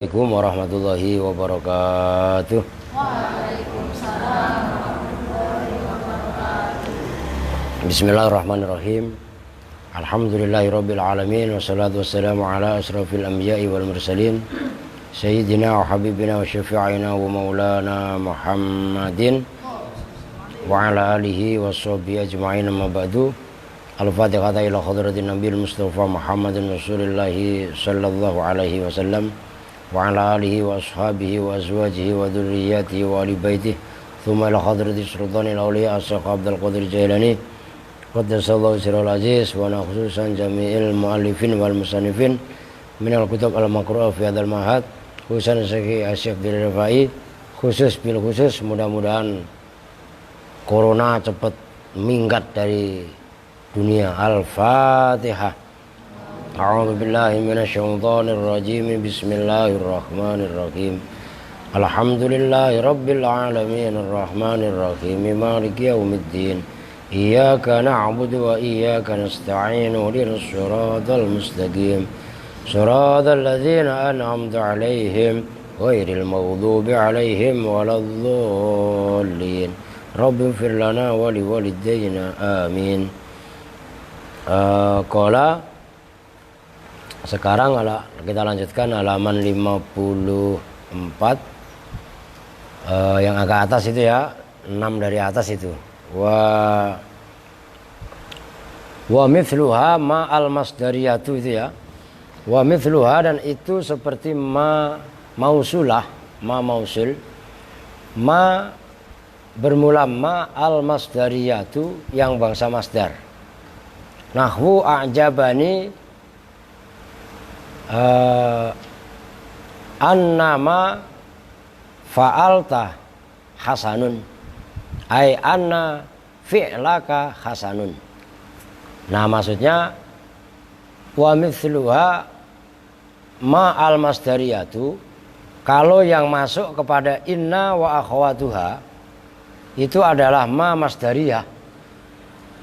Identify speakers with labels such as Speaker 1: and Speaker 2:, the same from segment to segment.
Speaker 1: Assalamualaikum warahmatullahi wabarakatuh.
Speaker 2: Waalaikumsalam.
Speaker 1: Bismillahirrahmanirrahim. Alhamdulillahirabbil alamin wassalatu wassalamu ala asrofil anbiya'i wal mursalin sayyidina wa habibina wa syafi'ina wa maulana Muhammadin wa ala alihi washabihi ajma'in, amma ba'du. Al-Fatihah ila hadratin Nabiyil Mustafa Muhammadin Rasulillahi sallallahu alaihi wasallam wa ala alihi wa ashabihi wa azwajihi wa dhurriyyatihi wa ali baitihi thumma ila hadrati sultanil awliya Syekh Abdul Qadir Jailani qaddasallahu sirral aziz wa ana khususan jami'il muallifin wal musannifin minal kutub al-maqru'ah fi hadzal mahad khususan Syekh Dirrifai khusus bil khusus. Mudah-mudahan corona cepat minggat dari dunia. Al-Fatihah. A'udzu billahi minasyaitonir rajim. Bismillahirrahmanirrahim. Alhamdulillahi rabbil alamin arrahmanir rahim maliki yaumiddin. Iyyaka na'budu wa iyyaka nasta'in. Ihdinas siratal mustaqim. Siratal ladzina an'amta 'alaihim ghairil maghdubi 'alaihim waladdallin. Rabbighfir lana wa liwalidayna amin. Qala. Sekarang kita lanjutkan halaman 54 yang agak atas itu ya, 6 dari atas itu. Wa mithluha ma al masdariyatu itu ya. Wa mithluha, dan itu seperti ma mausulah, ma mausul. Ma bermula ma al masdariyatu yang bangsa masdar. Nahwu a'jabani annama fa'alta hasanun, ay anna fi'laka hasanun. Nah, maksudnya wa mithluha ma al masdariyatu, kalau yang masuk kepada inna wa akhwatuha itu adalah ma masdariyah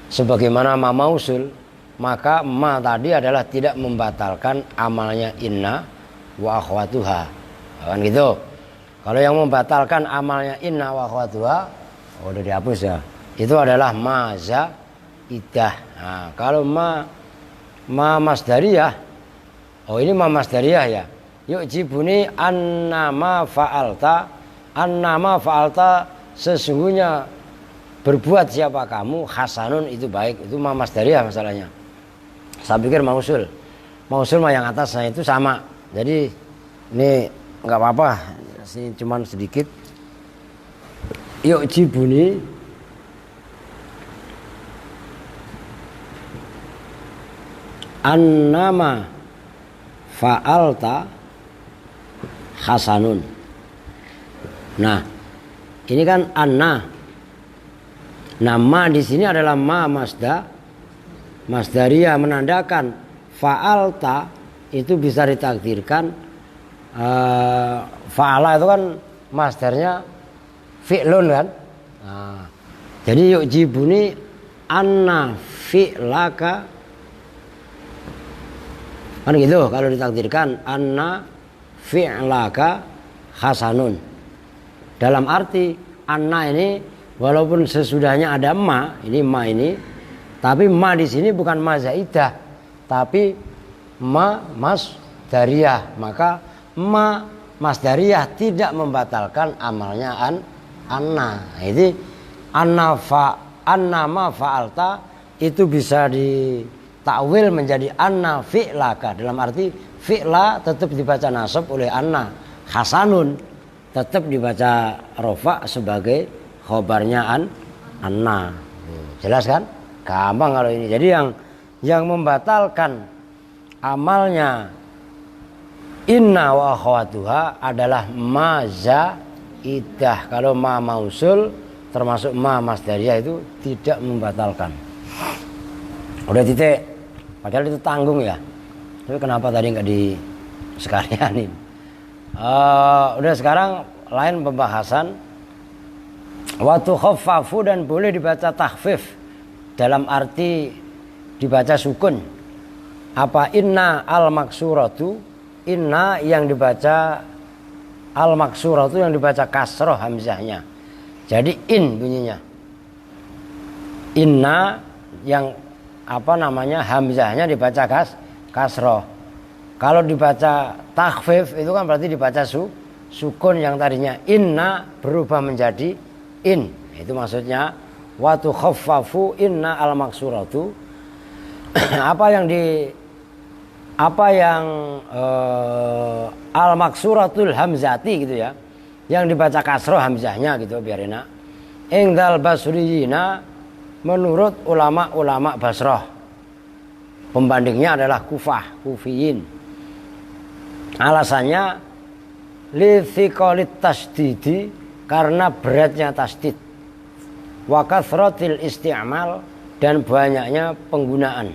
Speaker 1: sebagaimana ma mausul, maka ma tadi adalah tidak membatalkan amalnya inna wa akhwatuha, kan gitu. Kalau yang membatalkan amalnya inna wa akhwatuha, udah dihapus ya, itu adalah ma zaidah. Nah, kalau ma masdariyah, oh ini ma masdariyah ya. Yuk jibuni annama fa'alta, sesungguhnya berbuat siapa kamu, hasanun itu baik, itu ma masdariyah masalahnya. Saya pikir mausul mah yang atasnya itu sama. Jadi ini nggak apa-apa, ini cuman sedikit. Yuk jibuni annama fa'alta hasanun. Nah, ini kan anna. Nama di sini adalah ma masdariyah, menandakan fa'alta itu bisa ditakdirkan fa'ala itu kan masdarnya fi'lun kan. Nah, jadi yuk jibuni anna fi'laka, kan gitu kalau ditakdirkan anna fi'laka hasanun. Dalam arti anna ini walaupun sesudahnya ada ma ini, tapi ma di sini bukan ma zaidah, tapi ma masdariyah. Maka ma masdariyah tidak membatalkan amalnya anna. Jadi anna ma fa'alta itu bisa ditakwil menjadi anna fi'laka, dalam arti fi'la tetap dibaca nasab oleh anna, hasanun tetap dibaca rofa sebagai khobarnya anna. Jelas kan? Gampang kalau ini. Jadi yang membatalkan amalnya inna wa akhwatuha adalah ma zaidah. Kalau ma mausul termasuk ma masdariyah itu tidak membatalkan. Udah titik. Padahal itu tanggung ya. Tapi kenapa tadi nggak disekalianin? Udah, sekarang lain pembahasan. Wa tukhaffafu, dan boleh dibaca takhfif dalam arti dibaca sukun. Apa inna al maksuratu inna yang dibaca al-maksurah itu yang dibaca kasroh hamzahnya. Jadi in bunyinya. Inna yang hamzahnya dibaca kasroh. Kalau dibaca takhfif itu kan berarti dibaca sukun yang tadinya inna berubah menjadi in. Itu maksudnya wa tukhaffafu inna al-maksuratu. Al-maksuratul hamzati gitu ya. Yang dibaca kasroh hamzahnya gitu biar enak. Ingdal basriyina menurut ulama-ulama Basrah. Pembandingnya adalah kufiyin. Alasannya li thiqalit tasdidi karena beratnya tasdid. Wa kathratil isti'mal dan banyaknya penggunaan.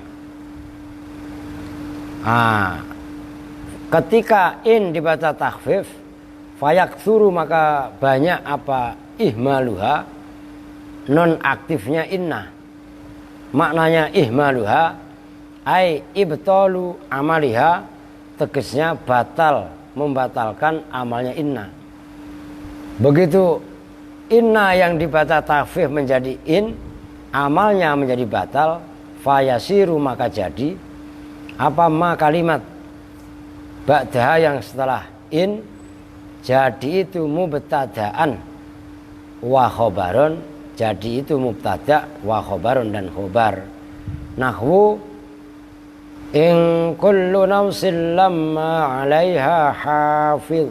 Speaker 1: Ketika in dibaca takhfif fayaktsuru maka banyak ihmaluha non aktifnya inna. Maknanya ihmaluha ai ibtalu amaliha tegasnya membatalkan amalnya inna. Begitu inna yang dibaca takhfif menjadi in, amalnya menjadi batal, fayasiru maka jadi kalimat ba'daha yang setelah in jadi itu mubtada'an wa khobaron, jadi itu mubtada wa khobaron dan khobar. Nahwu in kullu nafsin lamma 'alaiha hafiz.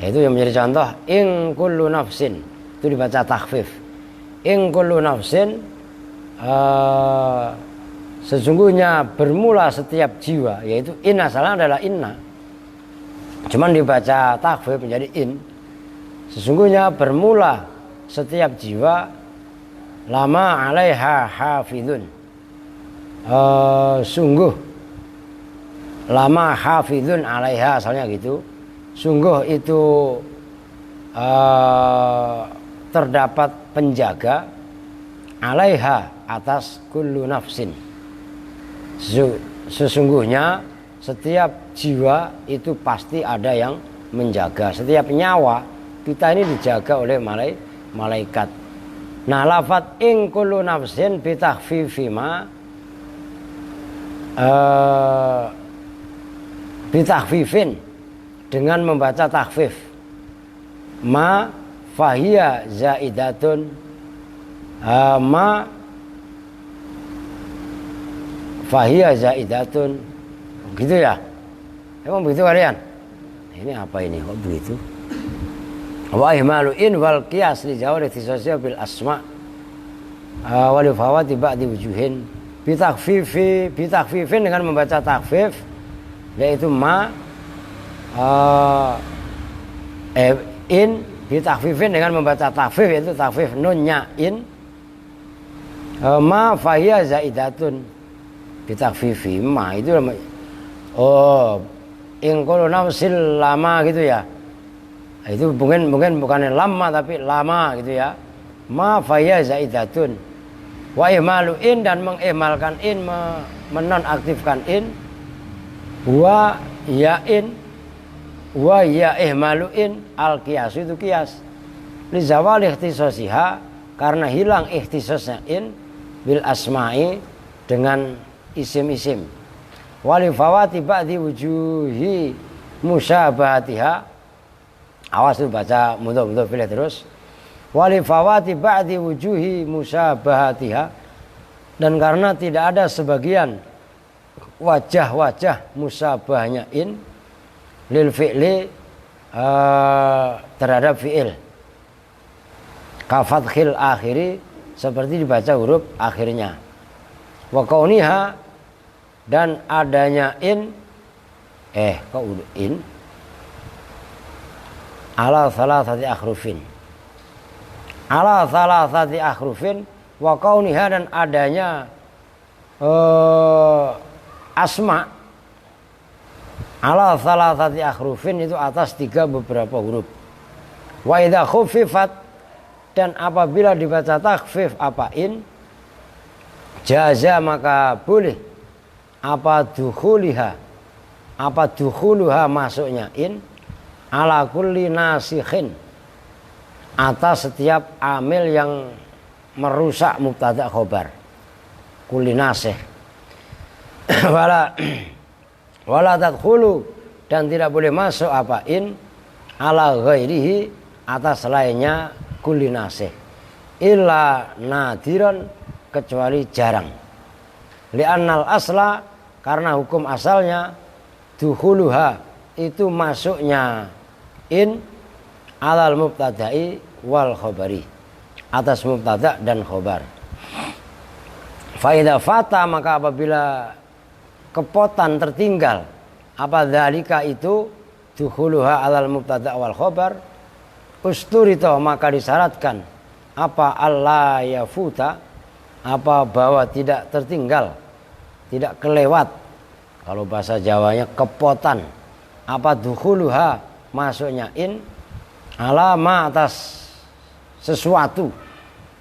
Speaker 1: Itu yang menjadi contoh. In kullu nafsin itu dibaca takhfif. In kullu nafsin sesungguhnya bermula setiap jiwa, yaitu in asalnya adalah inna. Cuman dibaca takhfif menjadi in. Sesungguhnya bermula setiap jiwa lama 'alaiha hafizun. Sungguh lama hafizun 'alaiha asalnya gitu. Sungguh itu terdapat penjaga 'alaiha atas kullu nafsin. Sesungguhnya setiap jiwa itu pasti ada yang menjaga. Setiap nyawa kita ini dijaga oleh malaikat. Nah, lafadz in kullu nafsin bitakhfifima bitakhfifin dengan membaca takhfif. Ma fahiya zaidatun ma fahiya zaidatun. Gitu ya? Emang begitu kalian? Ini apa ini? Kok begitu? Wa ihmalu in wal qiyas li jawari sosial bil asma wa li fawati ba'di wujuhin bitakhfifin dengan membaca takhfif, yaitu in bitakhfifin dengan membaca takhfif, yaitu takhfif nunnya in ma fahiya zaidatun bitakhfifi ma itu in kullu nafsin lama gitu ya. Itu mungkin bukan lama tapi lama gitu ya. Ma fahiya zaidatun. Wa ihmalu in dan mengihmalkan in, menonaktifkan in. Wa ya in wa ya ihmalu in al qiyas itu qiyas. Li zawal ikhtisasiha karena hilang ikhtisasnya in bil asma'i dengan isim-isim. Wali fawati ba'di wujuhi musyabahatiha. Awas tuh baca mudah-mudah pilih terus. Wali fawati ba'di wujuhi musyabahatiha, dan karena tidak ada sebagian wajah-wajah musyabahnya in lil fi'li terhadap fi'il. Ka fathil akhiri seperti dibaca huruf akhirnya. Wa kauniha dan adanya in ala salasati akhrufin. Ala salasati akhrufin wa kauniha dan adanya asma ala salasati akhrufin itu atas beberapa huruf. Wa idza khuffifat dan apabila dibaca takhfif in jaza maka boleh dukhuliha apa dukhuluha masuknya in ala kulli nasikhin atas setiap amil yang merusak mubtada khobar kulli nasikh wala tadkhulu dan tidak boleh masuk apa in ala ghairihi atas lainnya kulli nasikh illa nadiran kecuali jarang li'annal asla karena hukum asalnya dukhuluha itu masuknya in alal mubtada'i wal khobari atas mubtada dan khobar. Fa idza fata maka apabila kepotan tertinggal apa dzalika itu dukhuluha alal mubtada wal khobar usturito maka disyaratkan apa Allah yafuta apa bahwa tidak tertinggal tidak kelewat kalau bahasa Jawanya kepotan apa dukhuluha masuknya in alama atas sesuatu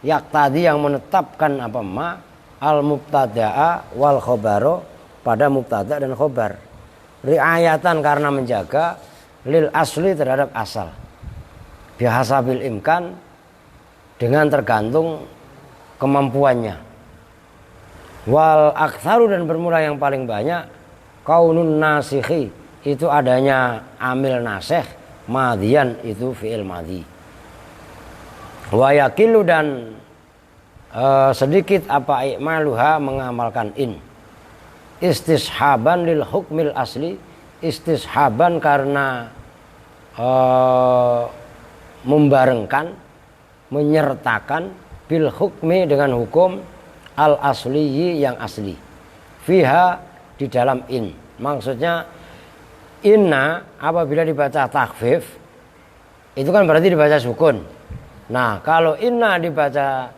Speaker 1: yak tadi yang menetapkan apa ma al mubtada'a wal khobaro pada mubtada dan khobar riayatan karena menjaga lil asli terhadap asal bihasabil imkan dengan tergantung kemampuannya wal aktsaru dan bermula yang paling banyak kaunun nasikhi itu adanya amil nasikh madian itu fi'il madhi wa yakilu dan sedikit apa i'maluha mengamalkan in istishaban lil hukmil asli istishaban karena membarengkan menyertakan bil hukmi dengan hukum al asliyi yang asli fiha di dalam in maksudnya inna apabila dibaca takhfif itu kan berarti dibaca sukun. Nah kalau inna dibaca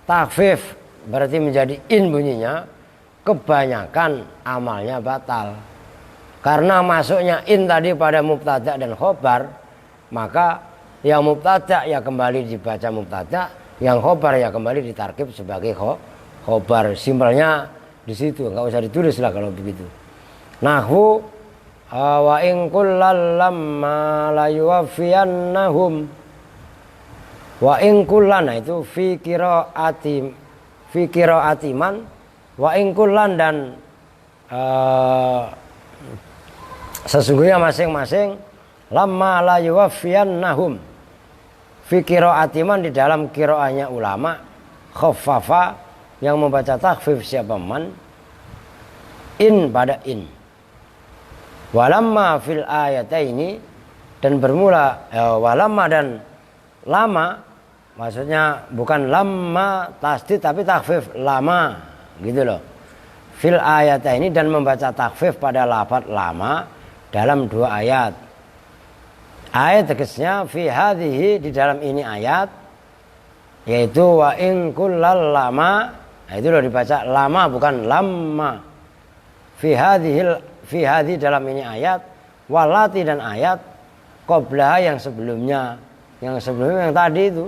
Speaker 1: takhfif berarti menjadi in bunyinya kebanyakan amalnya batal karena masuknya in tadi pada mubtada dan khobar maka yang mubtada ya kembali dibaca mubtada yang khobar ya kembali ditarkib sebagai khobar simpelnya di situ nggak usah ditulis lah kalau begitu. Nahwu wa in kullal lamma la yuwaffiyannahum wa in kullan itu fi qiraati man wa in kullan dan sesungguhnya masing-masing lamma la yuwaffiyannahum fi qiraati man di dalam qiraahnya ulama khaffafa yang membaca takhfif siapa man in pada in walamma fil ayataini dan bermula walamma dan lama maksudnya bukan lamma tasdid tapi takhfif lama gitu loh fil ayataini dan membaca takhfif pada lafaz lama dalam dua ayat tegasnya fi hadhihi di dalam ini ayat yaitu wa in kullal lama itu loh dibaca lama bukan lamma fi hadhi dalam ini ayat walati dan ayat qablaha yang sebelumnya yang tadi itu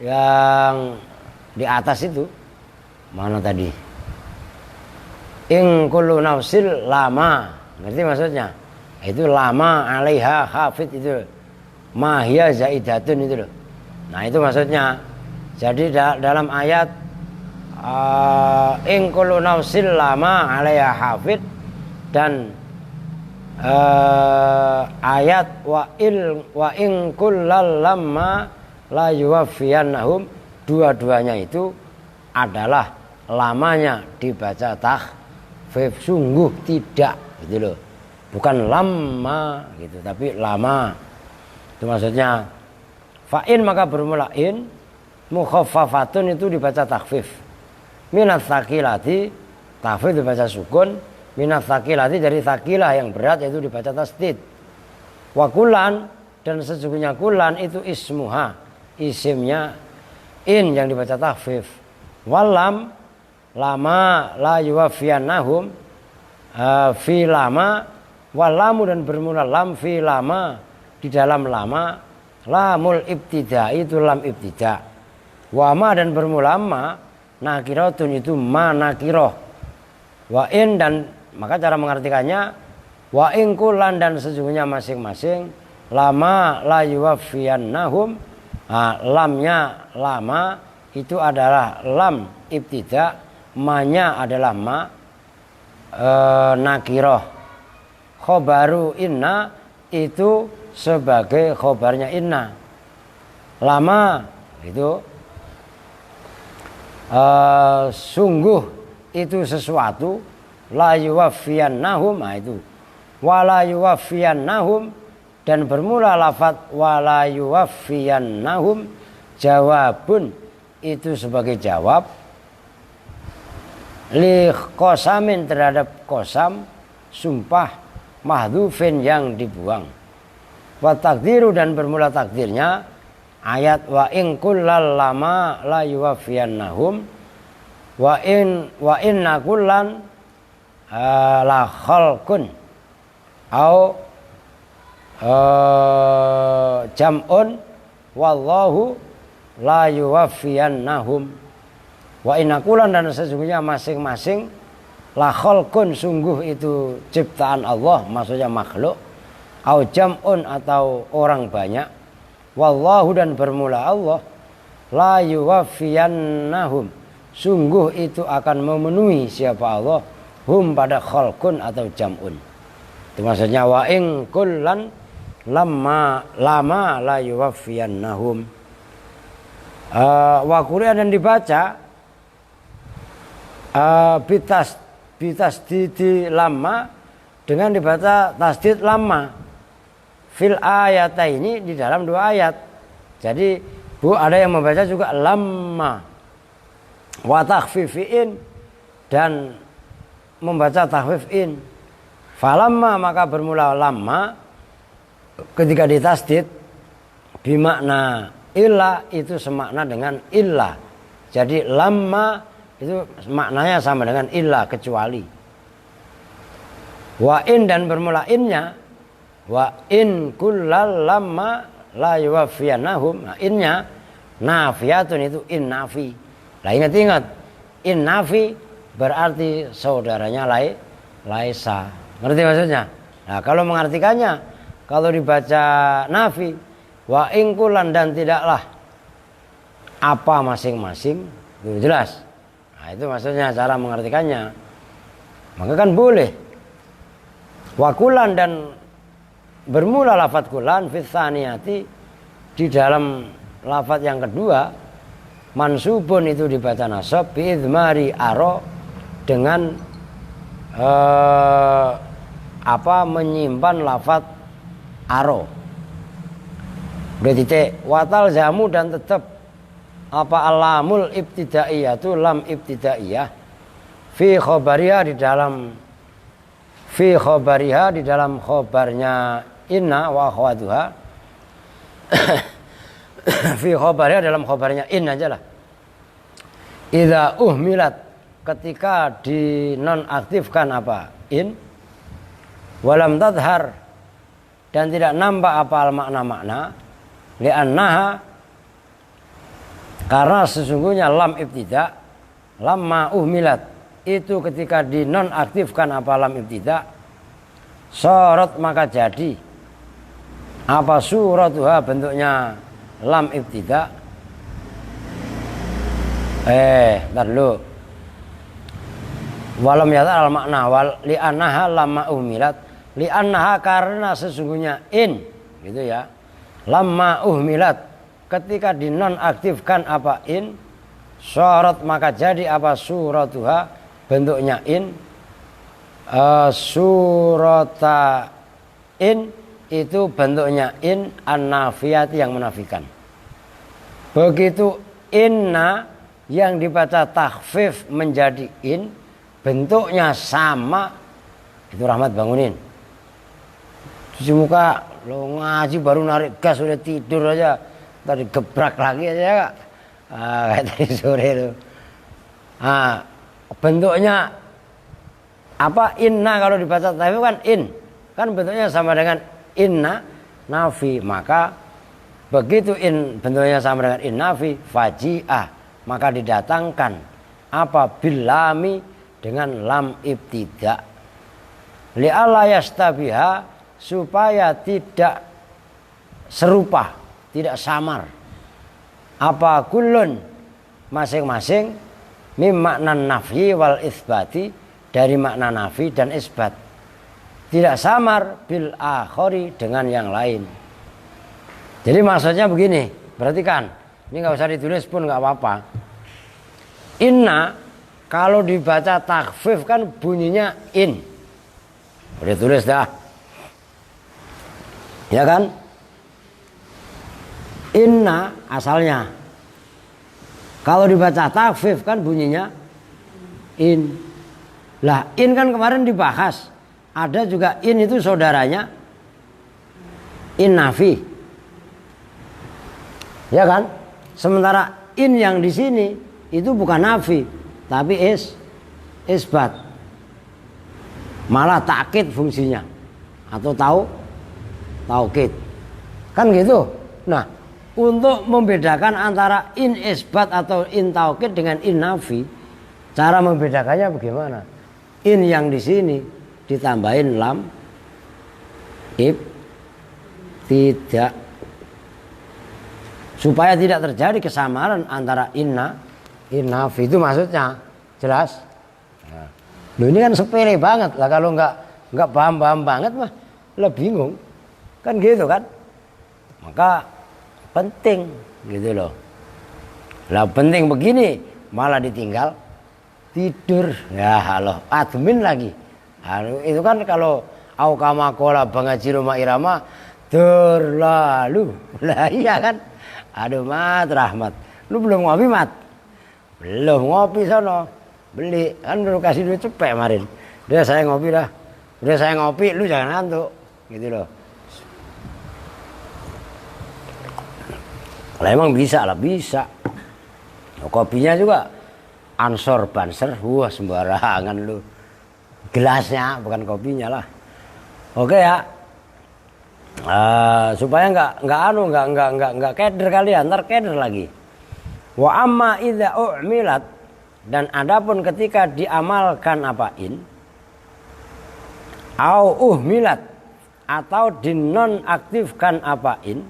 Speaker 1: yang di atas itu mana tadi in kullu nafsil lama ngerti maksudnya itu lama alaiha hafid itu mahya zaidatun itu loh nah itu maksudnya jadi dalam ayat in kullu nafsil lama alaiha hafid dan ayat wa in kullal lamma la yuwaffiyannahum dua-duanya itu adalah lamanya dibaca takhfif sungguh tidak gitu loh bukan lama gitu tapi lama itu maksudnya fa'in maka bermula in mukhaffafatun itu dibaca takhfif minat tsaqilati takhfif dibaca sukun minat tsaqilati dari tsaqilah yang berat yaitu dibaca tasdid wa kullan dan sesungguhnya kullan itu ismuha isimnya in yang dibaca takhfif walam lama la yuwaffiyannahum fi lama walamu dan bermula lam fi lama di dalam lama lamul ibtida itu lam ibtida wama dan bermula ma nakiratun itu ma nakiroh wa in dan maka cara mengartikannya Wa in kullan dan sesungguhnya masing-masing lama la yuwaffiyannahum. Lamnya lama itu adalah lam ibtida, ma-nya adalah ma nakiroh. Khobaru inna itu sebagai khobarnya inna. Lama itu sungguh itu sesuatu, la yuwaffiyannahum, itu wala yuwaffiyannahum, dan bermula lafaz wala yuwaffiyannahum jawabun itu sebagai jawab li qasamin terhadap qasam sumpah mahdhufin yang dibuang. Wa takdiru dan bermula takdirnya ayat wa in kullal lama la yuwaffiyannahum wa inna kullan la khalqun au jam'un wallahu la yuwaffiyannahum. Wa inna kullan dan sesungguhnya masing-masing la khalqun sungguh itu ciptaan Allah, maksudnya makhluk, au jam'un atau orang banyak, wallahu dan bermula Allah, la yuwaffiyannahum sungguh itu akan memenuhi siapa Allah, hum pada khalqun atau jam'un. Itu maksudnya wa in kullan lama la yuwaffiyannahum. Wa Qur'an dan dibaca bitas didi lama dengan dibaca tasdid lama fil ayat ini di dalam dua ayat. Jadi ada yang membaca juga lama wa takhfifin dan membaca takhfifin. Falamma maka bermula lama ketika ditasdid bimakna illa itu semakna dengan illa. Jadi lama itu maknanya sama dengan illa kecuali. Wa in dan bermula innya wa in kullal lama la yuwaffiyannahum. Nah, innya nafiyatun itu in nafi. Lah ingat in nafi berarti saudaranya laisa. Ngerti maksudnya? Nah, kalau mengartikannya kalau dibaca nafi wa in kullan dan tidaklah apa masing-masing itu jelas. Nah, itu maksudnya cara mengartikannya. Maka kan boleh. Wa kullan dan bermula lafaz kullan fi tsaniyati di dalam lafaz yang kedua mansubun itu dibaca nasab bi idmari aro dengan menyimpan lafaz aro. Udah titik watal jamu dan tetap alamul ibtidaiyah itu lam ibtidaiyah fi khabariha di dalam khobarnya inna wa akhwatuha. Fi khabariha dalam khobarnya inna aja lah. Idza uhmilat ketika dinonaktifkan apa in walam tadhar dan tidak nampak apa makna-makna li'annaha karena sesungguhnya lam ibtida lamma uhmilat itu ketika dinonaktifkan apa lam ibtida sorot maka jadi apa suratuha bentuknya lam ibtida ntar dulu walam yata al makna wal li'annaha lamma uhmilat li'annaha karena sesungguhnya in gitu ya lamma uhmilat ketika dinonaktifkan apa in sorot maka jadi apa suratuha bentuknya in surata in itu bentuknya in an-nafiyat yang menafikan. Begitu inna yang dibaca takhfif menjadi in bentuknya sama. Itu Rahmat bangunin cuci muka lo ngaji baru narik gas udah tidur aja tadi gebrak lagi aja Kak. Kayak tadi sore itu. Bentuknya apa inna kalau dibaca takhfif kan in kan bentuknya sama dengan inna nafi, maka begitu in bentuknya sama dengan in nafi faji'ah maka didatangkan apa bilami dengan lam ibtida. li'alla yastabiha, supaya tidak serupa, tidak samar. Apa kullun, masing-masing, mim maknan nafyi wal isbati, dari makna nafi dan isbat. Tidak samar bil akhari, dengan yang lain. Jadi maksudnya begini, perhatikan. Ini nggak usah ditulis pun nggak apa-apa. Inna kalau dibaca takhfif kan bunyinya in. Udah tulis dah. Ya kan? Inna asalnya. Kalau dibaca takhfif kan bunyinya in. Lah in kan kemarin dibahas. Ada juga in itu saudaranya in nafi. Ya kan? Sementara in yang di sini itu bukan nafi, tapi isbat. Malah takkid fungsinya. Atau taukid. Kan gitu. Nah, untuk membedakan antara in isbat atau in taukid dengan in nafi, cara membedakannya bagaimana? In yang di sini ditambahin lam tidak, supaya tidak terjadi kesamaran antara inna in nafi. Itu maksudnya. Jelas? Nah. Loh, ini kan sepele banget lah, kalau nggak paham banget mah lah bingung. Kan gitu kan? Maka penting gitu loh. Lah penting begini malah ditinggal tidur. Ya halo, admin lagi. Itu kan kalau aukama kola bangajiro irama terlalu. Lah iya kan? Aduh Mat Rahmat, lu belum ngopi Mat? Belum ngopi sono, beli kan baru kasih duit cepet kemarin. Udah saya ngopi dah, udah saya ngopi, lu jangan ngantuk, gitu loh. Lah emang bisa lah, bisa. Kopinya juga Ansor Banser, wah sembarangan lu. Gelasnya bukan kopinya lah. Oke ya. Supaya nggak keder kalian, ntar keder lagi. Wa amma idza u'milat, dan adapun ketika diamalkan apa in, au uhmilat, atau dinonaktifkan apa in,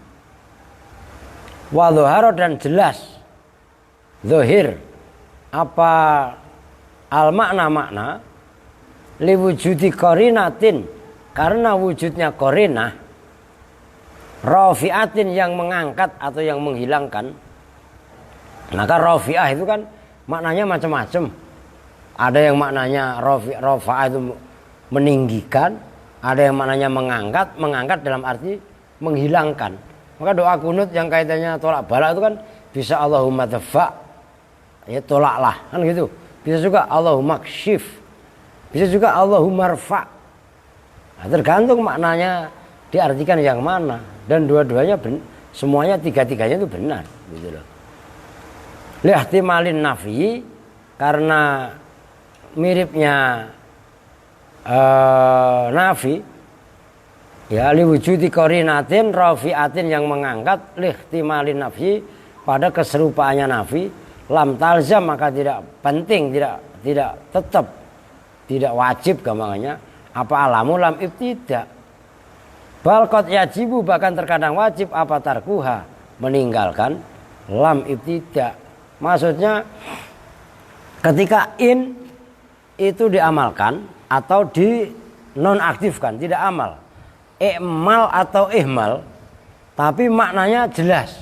Speaker 1: wa dhahara, dan jelas zahir apa al makna liwujudi qarinatin, karena wujudnya qarinah, rafi'atin yang mengangkat atau yang menghilangkan. Maka rafi'ah itu kan maknanya macam-macam. Ada yang maknanya rafa'ah itu meninggikan, ada yang maknanya mengangkat dalam arti menghilangkan. Maka doa kunut yang kaitannya tolak balak itu kan bisa Allahumma dafa, ya tolaklah, kan gitu. Bisa juga Allahumma kshif, bisa juga Allahumma rfa. Nah, tergantung maknanya diartikan yang mana. Dan dua-duanya semuanya tiga-tiganya itu benar gitu loh. Lihtimalin nafi, karena miripnya nafi, ya liwujudi qarinatin rafi'atin yang mengangkat, lihtimalin nafi, pada keserupaannya nafi, lam talzam, maka tidak penting, tidak tetap, tidak wajib gampangannya apa alamu lam ibtidak. Balqat yajibu, bahkan terkadang wajib apa tarkuha, meninggalkan lam ibtidak. Maksudnya ketika in itu diamalkan atau dinonaktifkan, tidak amal, i'mal atau ihmal, tapi maknanya jelas.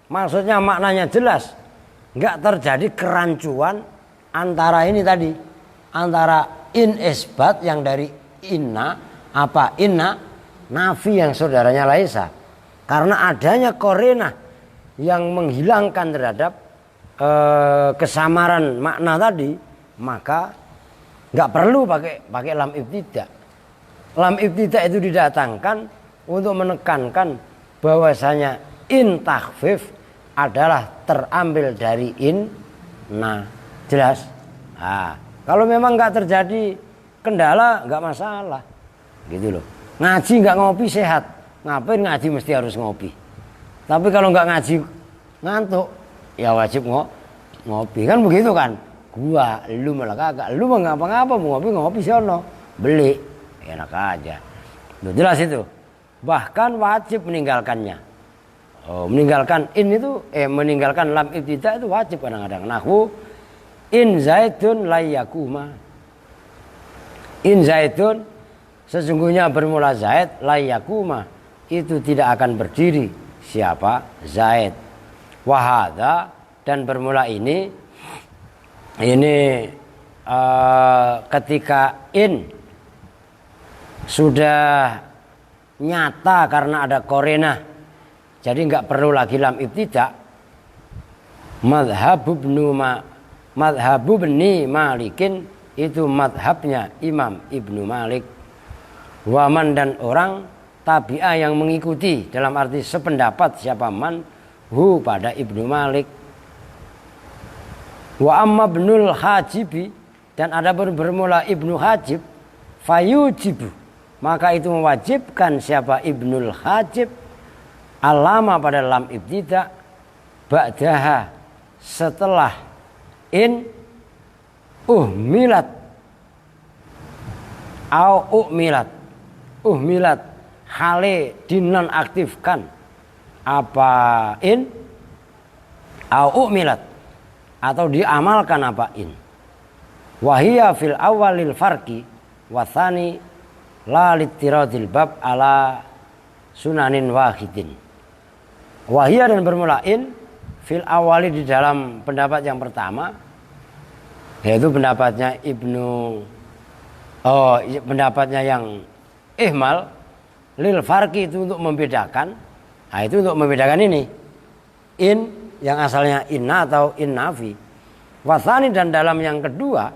Speaker 1: Maksudnya maknanya jelas, nggak terjadi kerancuan antara ini tadi, antara in isbat yang dari inna apa inna nafi yang saudaranya laisa, karena adanya qarinah yang menghilangkan terhadap kesamaran makna tadi, maka nggak perlu pakai lam ibtidak. Lam ibtidak itu didatangkan untuk menekankan bahwasanya in takhfif adalah terambil dari in na. Jelas? Nah, kalau memang nggak terjadi kendala nggak masalah, gitu loh. Ngaji nggak ngopi sehat, ngapain ngaji mesti harus ngopi. Tapi kalau nggak ngaji ngantuk, ya wajib ngopi, kan begitu kan. Gua, lu malah kagak, lu mah ngapa-ngapa mau ngopi sono, beli, enak aja. Itu jelas itu. Bahkan wajib meninggalkannya. Meninggalkan lam ibtida itu wajib kadang-kadang. Nahwu in zaidun layakuma. In zaidun sesungguhnya bermula zaid layakuma itu tidak akan berdiri siapa zaid. Wahada dan bermula ini ketika in sudah nyata karena ada korena, jadi nggak perlu lagi lam ibtida. Madhabu bni Malikin itu madhabnya Imam Ibnu Malik. Waman dan orang tabi'ah yang mengikuti, dalam arti sependapat siapa man hu pada Ibnu Malik. Wa amma ibnul hajibi dan ada bermula Ibnu Hajib fayujibu maka itu mewajibkan siapa Ibnul Hajib alama pada lam ibtida ba'daha setelah in uhmilat hale dinonaktifkan apa in au uhmilat atau diamalkan apa in. Wahia fil awalil farqi wathani la littiradil bab ala sunanin wahidin. Wahia dan bermula in fil awali di dalam pendapat yang pertama, yaitu pendapatnya pendapatnya yang ihmal lil farqi itu untuk membedakan. Nah, itu untuk membedakan ini in yang asalnya inna atau innafi. Wathani dan dalam yang kedua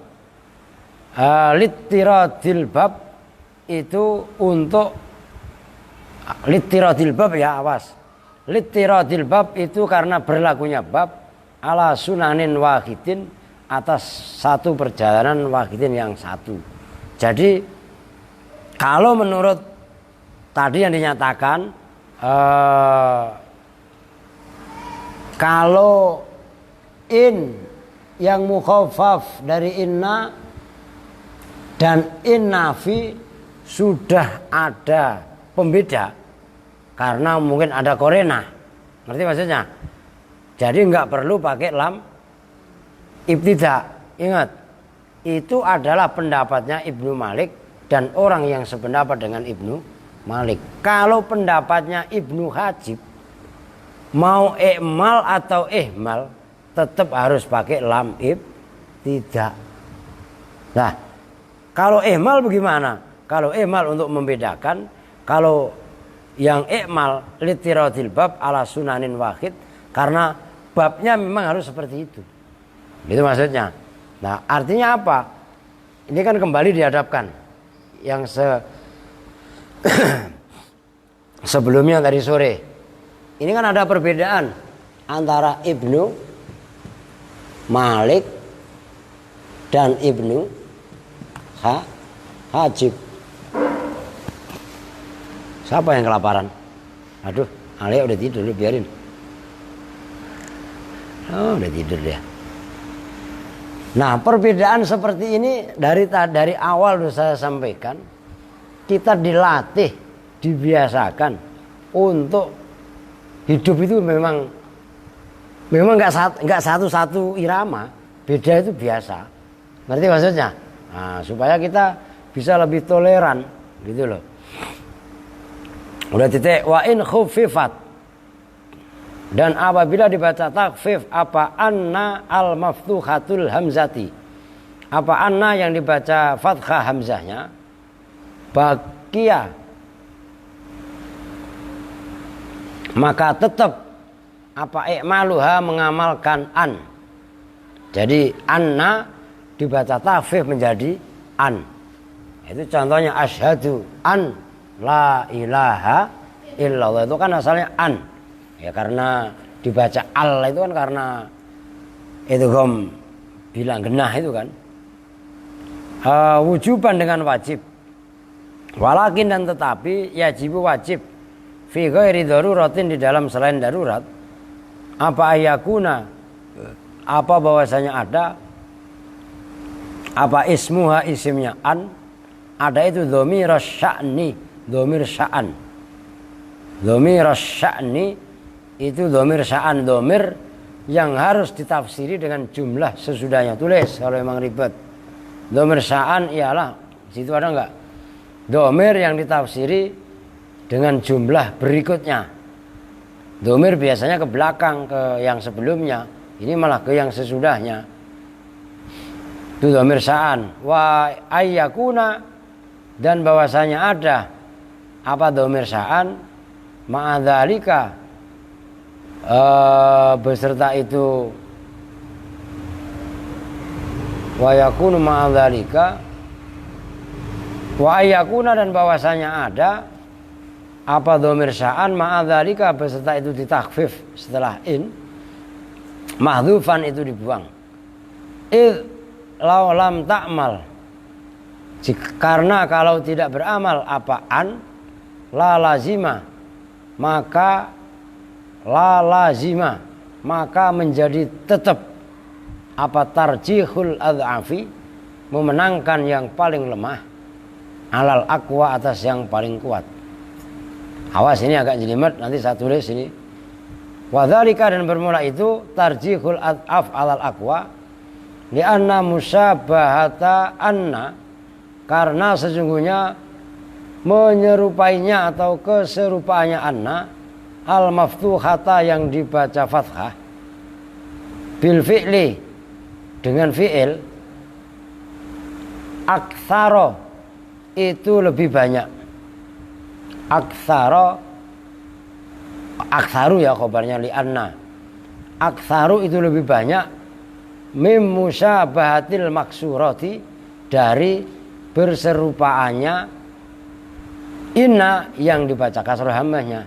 Speaker 1: littiradil bab itu untuk littiradil bab ya awas. Littiradil bab itu karena berlakunya bab ala sunanin wahidin atas satu perjalanan wahidin yang satu. Jadi kalau menurut tadi yang dinyatakan kalau in yang mukhaffaf dari inna dan innafi sudah ada pembeda karena mungkin ada korena, ngerti maksudnya? Jadi nggak perlu pakai lam ibtida. Ingat, itu adalah pendapatnya Ibnu Malik dan orang yang sependapat dengan Ibnu Malik. Kalau pendapatnya Ibnu Hajib mau ikmal atau ihmal tetap harus pakai lam ibtida. Nah, kalau ihmal bagaimana? Kalau ihmal untuk membedakan, kalau yang ikmal littiradil bab ala sunanin wahid karena babnya memang harus seperti itu. Gitu maksudnya. Nah, artinya apa? Ini kan kembali dihadapkan yang sebelumnya tadi sore. Ini kan ada perbedaan antara Ibnu Malik dan Ibnu Hajib. Siapa yang kelaparan? Aduh, Alia udah tidur, biarin. Oh, udah tidur dia. Nah, perbedaan seperti ini dari awal sudah saya sampaikan, kita dilatih, dibiasakan untuk hidup itu memang nggak satu irama, beda itu biasa. Ngerti maksudnya? Nah, supaya kita bisa lebih toleran, gitu loh. Udah titik wa in khuffifat dan apabila dibaca takhfif apa anna al maftuhatul hamzati, apa anna yang dibaca fathah hamzahnya bakia, maka tetap apa ikmaluha mengamalkan an. Jadi anna dibaca takhfif menjadi an. Itu contohnya asyhadu an la ilaha illallah, itu kan asalnya an. Ya karena dibaca al itu kan karena itu gom bilang genah itu kan. Wujuban dengan wajib. Walakin dan tetapi yajibu wajib fi ghairi daruratin di dalam selain darurat. Apa ayakuna apa bahwasanya ada apa ismuha isimnya an ada itu dhamir sya'ni, dhamir sya'an. Dhamir sya'ni itu dhamir sya'an, dhamir yang harus ditafsiri dengan jumlah sesudahnya. Tulis kalau memang ribet. Dhamir sya'an ialah, situ ada enggak? Dhamir yang ditafsiri dengan jumlah berikutnya. Dhamir biasanya ke belakang, ke yang sebelumnya. Ini malah ke yang sesudahnya. Itu dhamir sya'an. Wa ayyakuna, dan bahwasanya ada apa dhamir sya'an ma'adzalika, beserta itu wa yakunu ma'adzalika, wa ayyakuna, dan bahwasanya ada apa dhamir sya'an ma'adzalika, beserta itu ditakhfif setelah in, mahdhufan itu dibuang. Id law lam ta'mal, karena kalau tidak beramal apaan, la lazima, maka la lazima, maka menjadi tetap apa tarjihul adhafi, memenangkan yang paling lemah, alal aqwa, atas yang paling kuat. Awas, ini agak jelimet, nanti saya tulis ini. Wadzalika, dan bermula itu tarjihul adhaf alal aqwa, lianna musyabahata anna, karena sesungguhnya menyerupainya atau keserupaannya anna, al maftuhata, yang dibaca fathah, bil fi'li, dengan fi'il, aktsara, itu lebih banyak. Aktsaru ya khabarnya, li'anna, aktsaru itu lebih banyak, mim musyabahatil maksurati, dari berserupaannya inna yang dibaca kasroh hamzahnya.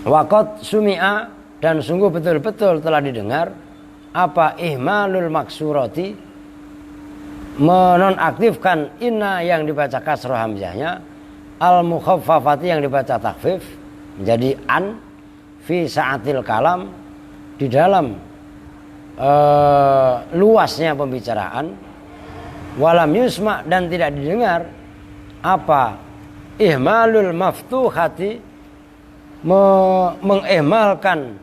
Speaker 1: Waqad sumi'a, dan sungguh betul-betul telah didengar apa ihmalul maksurati, menonaktifkan inna yang dibaca kasroh hamzahnya, al mukhaffafati, yang dibaca takhfif menjadi an, fi sa'atil kalam, di dalam luasnya pembicaraan, walam yusma, dan tidak didengar apa ihmalul maftuhati, mengihmalkan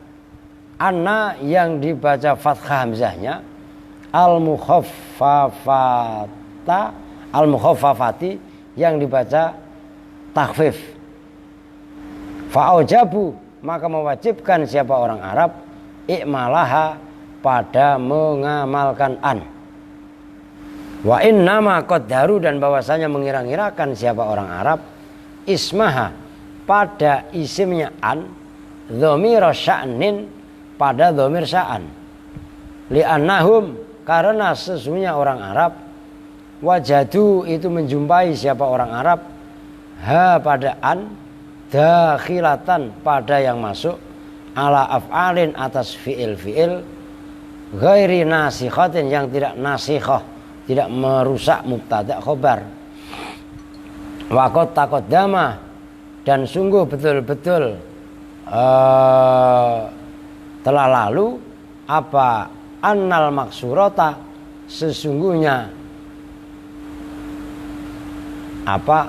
Speaker 1: anna yang dibaca fathah hamzahnya, al mukhaffafati, yang dibaca takhfif. Fa'aujabu, maka mewajibkan siapa orang Arab, i'malaha, pada mengamalkan an. Wa innama qaddaru, dan bahwasanya mengira-ngirakan siapa orang Arab, ismaha, pada isimnya an, dhamir sya'nin, pada dhamir sya'an, li'annahum, karena sesungguhnya orang Arab, wajadu, itu menjumpai siapa orang Arab, ha, pada an, dakhilatan, pada yang masuk, ala af'alin, atas fi'il-fi'il, ghairi nasikhatin, yang tidak nasikhah, tidak merusak mubtada khobar. Waqad taqaddama, dan sungguh betul-betul telah lalu apa annal maksurata, sesungguhnya apa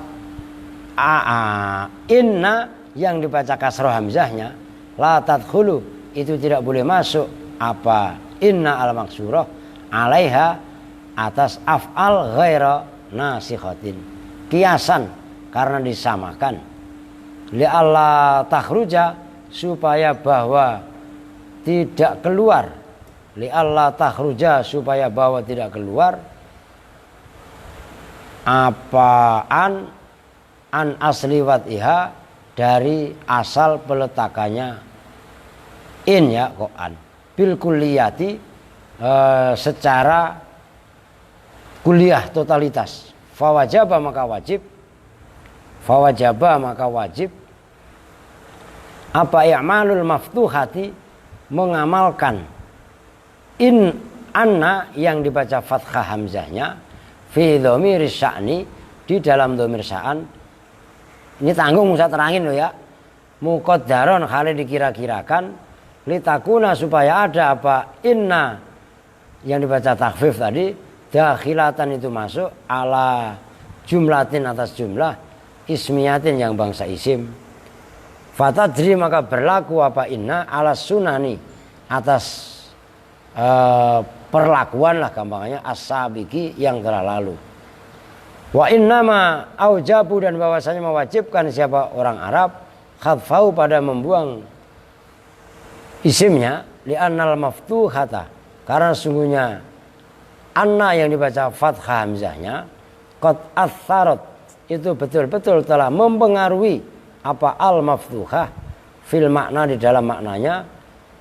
Speaker 1: inna yang dibaca kasroh hamzahnya, la tadkhulu, itu tidak boleh masuk apa inna al maksurah alaiha, atas af'al ghaira nasikhatin, kiasan, karena disamakan, li'alla takhruja, supaya bahwa tidak keluar, li'alla takhruja, supaya bahwa tidak keluar, apaan an asli wat'iha, dari asal peletakannya in, ya kok an, bil kulliyati, secara kuliah totalitas. Fawajaba, maka wajib, apa i'malul maftuhati, mengamalkan in anna yang dibaca fathah hamzahnya, fi dhamir sya'ni, di dalam dhamir sya'an. Ini tanggung saya terangin loh ya, muqaddaron, hal dikira-kirakan, litakuna, supaya ada apa inna yang dibaca takhfif tadi, dakhilatan itu masuk ala jumlatin atas jumlah ismiyatin yang bangsa isim. Fatadri maka berlaku apa inna ala sunani atas perlakuan lah gampangnya as-sabiki yang telah lalu. Wa innama aujabu dan bahwasanya mewajibkan siapa orang Arab khadfau pada membuang isimnya li'annal maftuhata karena sungguhnya anna yang dibaca fathah hamzahnya qad atharat itu betul-betul telah mempengaruhi apa al maftuhah fil makna di dalam maknanya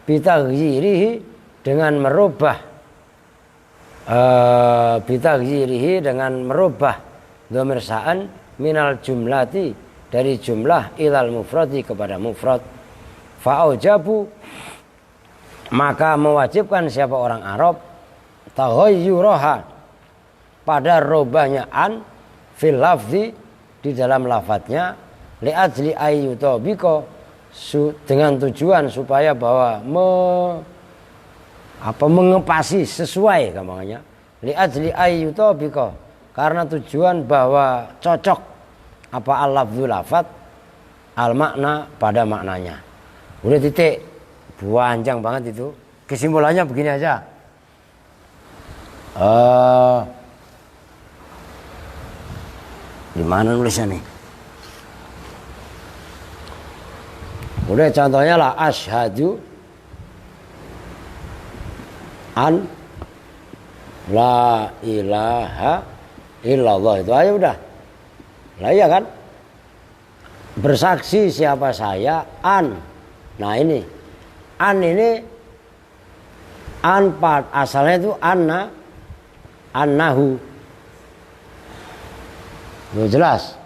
Speaker 1: bitaghyirihi dengan merubah dhamir sa'an minal jumlati dari jumlah ilal mufradi kepada mufrad. Fa'aujabu maka mewajibkan siapa orang Arab taghayyuraha pada robahnya an fil lafzi di dalam lafadznya li'ajli ayyutabiko dengan tujuan supaya bahwa mengepasi sesuai gampangnya li'ajli ayyutabiko karena tujuan bahwa cocok apa al-lafzu lafad al-makna pada maknanya. Udah titik, panjang banget itu. Kesimpulannya begini aja. Di mana nulisnya nih? Udah contohnya lah asyhadu an la ilaha illallah itu aja udah. Lah iya kan? Bersaksi siapa saya an. Nah ini an ini an part asalnya itu anna annahu. Itu jelas.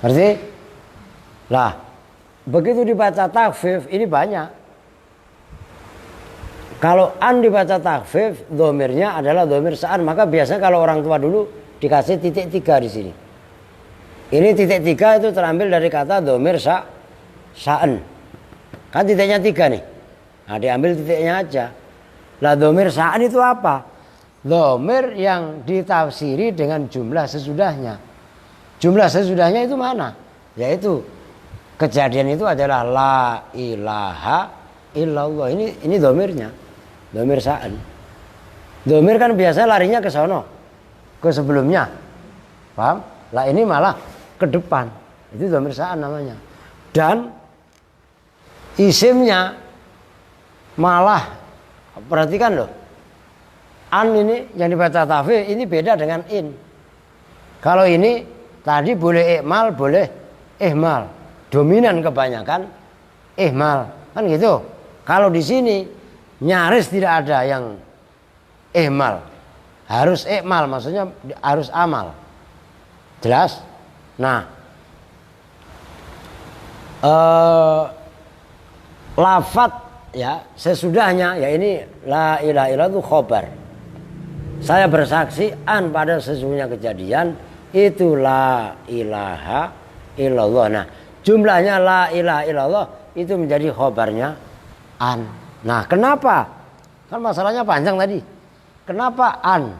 Speaker 1: Ngerti? Lah begitu dibaca takhfif ini banyak. Kalau an dibaca takhfif, domirnya adalah domir sa'an. Maka biasanya kalau orang tua dulu dikasih titik 3 di sini. Ini titik 3 itu terambil dari kata domir sa'an. Kan titiknya 3 nih. Nah diambil titiknya aja. Lah domir sa'an itu apa? Domir yang ditafsiri dengan jumlah sesudahnya. Jumlah sesudahnya itu mana? Yaitu kejadian itu adalah la ilaha illallah. Ini domirnya. Domir sa'an. Domir kan biasa larinya ke sono, ke sebelumnya, paham? Lah ini malah ke depan. Itu domir sa'an namanya. Dan isimnya malah perhatikan loh. An ini yang dibaca takhfif ini beda dengan in. Kalau ini tadi boleh ikmal, boleh ihmal. Dominan kebanyakan ihmal, kan gitu. Kalau di sini nyaris tidak ada yang ihmal. Harus ikmal, maksudnya harus amal. Jelas? Nah, lafat ya sesudahnya ya ini la ilaha illallah itu khobar. Saya bersaksi an pada sesungguhnya kejadian itu la ilaha illallah. Nah, jumlahnya la ilaha illallah itu menjadi khobarnya an. Nah, kenapa? Kan masalahnya panjang tadi. Kenapa an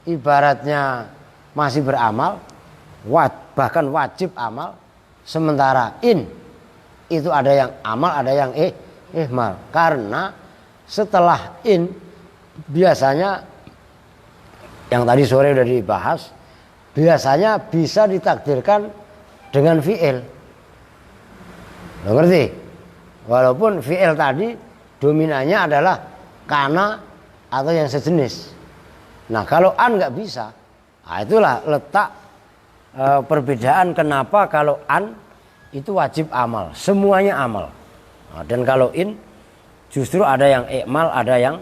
Speaker 1: ibaratnya masih beramal, bahkan wajib amal, sementara in itu ada yang amal, ada yang ihmal. Karena setelah in biasanya yang tadi sore udah dibahas, biasanya bisa ditakdirkan dengan fi'il. Lo ngerti? Walaupun fi'il tadi dominannya adalah kana atau yang sejenis. Nah kalau an nggak bisa, nah itulah letak perbedaan kenapa kalau an itu wajib amal, semuanya amal. Nah, dan kalau in justru ada yang ikmal, ada yang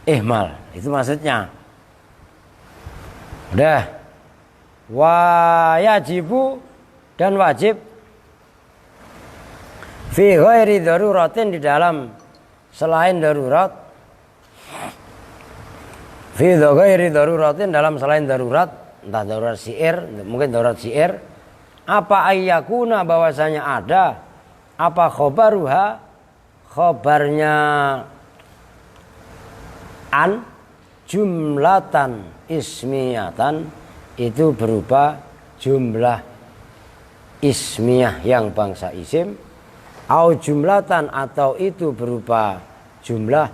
Speaker 1: ihmal. Itu maksudnya. Udah. Wa yajibu dan wajib fi ghairi daruratin di dalam selain darurat. Fi ghairi daruratin dalam selain darurat, entah darurat syair, mungkin darurat syair. Apa ayyakuna bahwasanya ada apa khobaruha khobarnya an jumlatan ismiyatan itu berupa jumlah ismiyah yang bangsa isim, au jumlatan atau itu berupa jumlah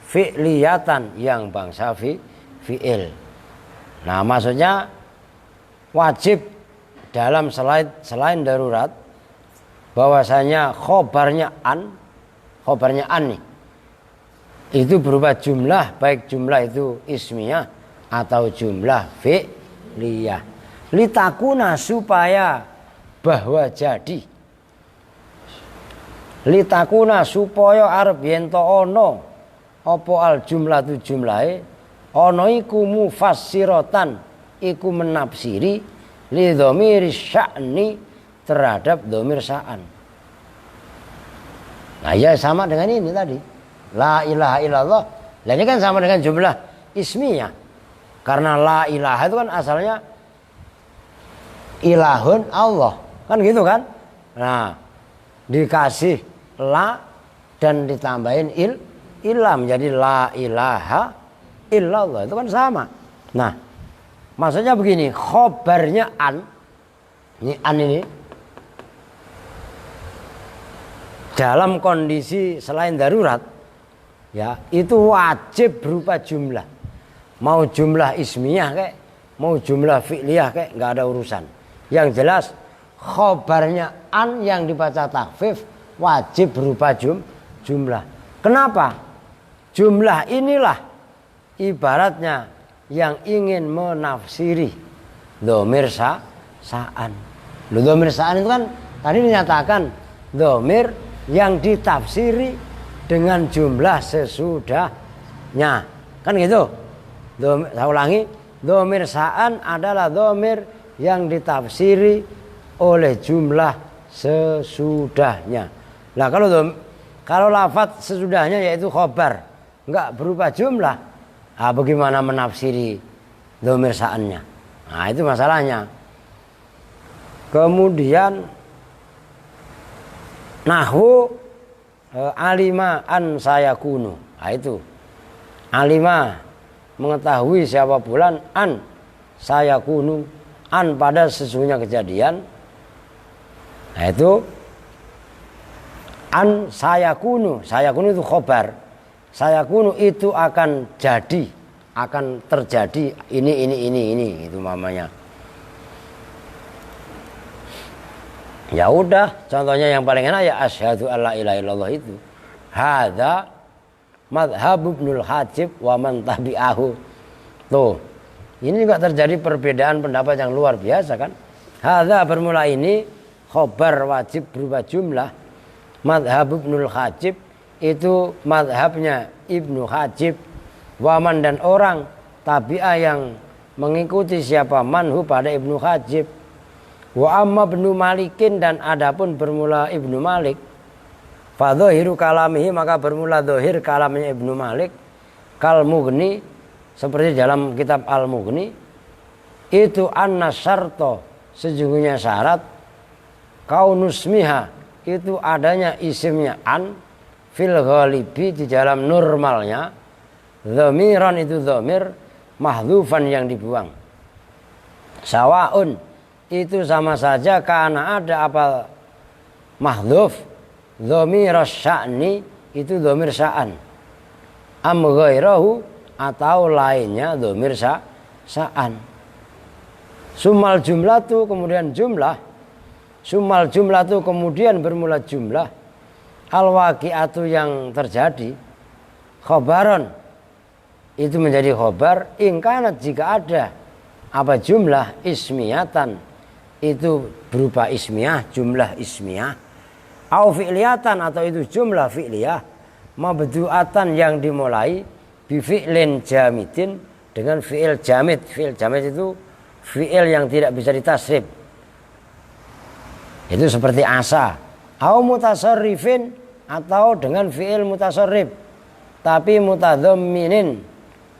Speaker 1: fi'liyatan yang bangsa fi'il. Nah, maksudnya wajib dalam selain darurat bahwasanya khobarnya an nih itu berupa jumlah, baik jumlah itu ismiyah atau jumlah fi'liyah. Litakuna supaya bahwa jadi, litakuna supaya arep yen to ana apa al jumlah tu jumlahe ana iku mufassiratan iku menafsiri li dhamir sya'ni terhadap dhamir sya'an. Nah ya sama dengan ini tadi la ilaha illallah. Lah ini kan sama dengan jumlah ismiyah. Karena la ilaha itu kan asalnya ilahun Allah. Kan gitu kan? Nah, dikasih la dan ditambahin ilah menjadi la ilaha illallah. Itu kan sama. Nah, maksudnya begini, khobarnya an ini dalam kondisi selain darurat ya, itu wajib berupa jumlah. Mau jumlah ismiyah kayak, mau jumlah fi'liyah kayak, enggak ada urusan. Yang jelas khobarnya an yang dibaca takhfif wajib berupa jumlah. Kenapa? Jumlah inilah ibaratnya yang ingin menafsiri dhamir sa'an. Dhamir sa'an itu kan tadi dinyatakan dhamir yang ditafsiri dengan jumlah sesudahnya. Kan gitu. Saya ulangi, dhamir sa'an adalah dhamir yang ditafsiri oleh jumlah sesudahnya. Nah, kalau lafaz sesudahnya yaitu khobar enggak berupa jumlah, bagaimana menafsiri dhamir sa'annya? Nah, itu masalahnya. Kemudian nahwu alima an sayakunu. Nah, itu alima mengetahui siapa bulan, an sayakunu, an pada sesungguhnya kejadian. Nah, itu an sayakunu itu khobar. Sayakunu itu akan jadi, akan terjadi ini itu mamanya. Ya udah, contohnya yang paling enak ya asyhadu alla ilaha illallah itu. Hadza madhhab Ibnul Hajib wa man tabi'ahu. Tuh. Ini juga terjadi perbedaan pendapat yang luar biasa kan. Hadza bermula ini khobar wajib berupa jumlah. Madhhab Ibnul Hajib itu madhabnya Ibnu Hajib. Waman dan orang tabi'ah yang mengikuti siapa manhu pada Ibnu Hajib. Wa amma Ibnu Malikin dan adapun bermula Ibnu Malik. Fadhahiru kalamihi maka bermula dhahir kalamnya Ibnu Malik. Kal Mughni seperti dalam kitab Al Mughni. Itu anna syarto sejujurnya syarat kaunusmiha itu adanya isimnya an fil ghalibi di dalam normalnya. Dhamiran itu dhamir mahdhufan yang dibuang. Sawaun itu sama saja karena ada apa mahdhuf dhamir sya'ni itu dhamir sya'an am ghairahu atau lainnya dhamir sya'an. Sumal jumlah tu kemudian jumlah. Sumal jumlah tu kemudian bermula jumlah. Al waqi'atu yang terjadi. Khobaron itu menjadi khobar. Ingkanat jika ada apa jumlah ismiyatan itu berupa ismiyah, jumlah ismiyah. Au fi'liyatan atau itu jumlah fi'liyah. Mabdu'atan yang dimulai bi fi'lin jamidin dengan fi'il jamid. Fi'il jamid itu fi'il yang tidak bisa ditasrif. Itu seperti asa. Au mutasarrifin atau dengan fi'il mutasarrif. Tapi mutadhamminin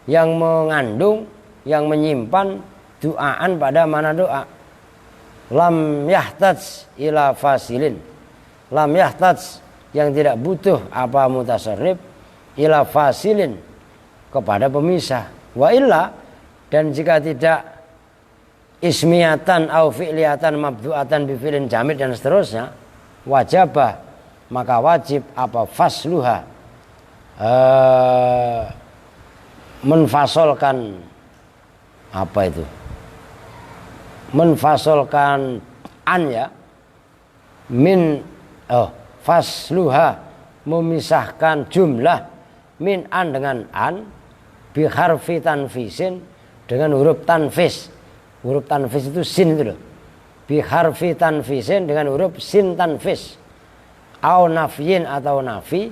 Speaker 1: yang mengandung, yang menyimpan du'aan pada mana doa. Lam yahtaj ila fasilin. Lam yahtaj yang tidak butuh apa mutasarrif ila fasilin kepada pemisah. Wa illa, dan jika tidak ismiyatan au fi'liyatan mabdu'atan bi fi'lin jamid dan seterusnya, wajibah, maka wajib apa fasluha, menfasolkan apa itu, menfasolkan an ya, fasluha, memisahkan jumlah min an dengan an bi harfi tanfisin, dengan huruf tanfis. Huruf tanfis itu sin itu loh. Bi harfi tanfisin, dengan huruf sin tanfis. Au nafyin atau nafi,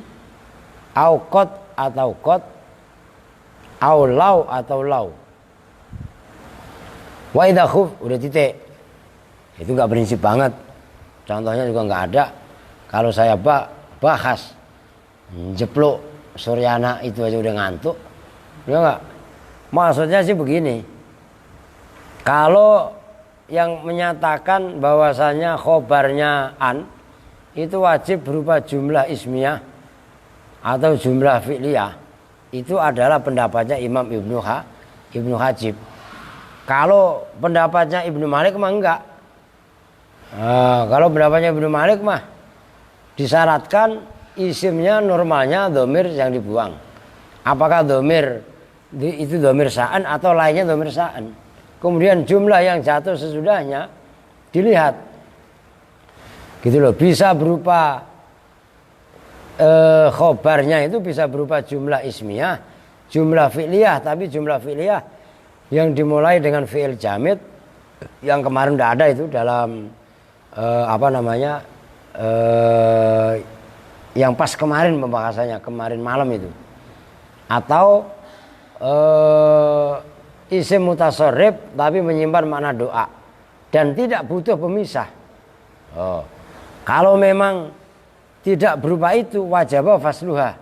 Speaker 1: au qad atau qad, au law atau law. Wa idza khuf, udah titik. Itu enggak prinsip banget. Contohnya juga enggak ada. Kalau saya bahas jepluk Suryana itu aja udah ngantuk. Ya enggak? Maksudnya sih begini. Kalau yang menyatakan bahwasanya khobarnya an itu wajib berupa jumlah ismiyah atau jumlah fi'liyah, itu adalah pendapatnya Imam Ibnu Hajib. Kalau pendapatnya Ibnu Malik mah enggak. Kalau pendapatnya Ibnu Malik mah disyaratkan isimnya normalnya dhamir yang dibuang. Apakah dhamir itu dhamir sa'an atau lainnya dhamir sa'an. Kemudian jumlah yang jatuh sesudahnya dilihat. Gitu loh, bisa berupa khobarnya itu bisa berupa jumlah ismiyah, jumlah fi'liyah, tapi jumlah fi'liyah yang dimulai dengan fi'il jamid yang kemarin udah ada itu dalam yang pas kemarin pembahasannya, kemarin malam itu. Atau isim mutasarrif tapi menyimpan makna doa dan tidak butuh pemisah. Kalau memang tidak berupa itu, wajib fasluha,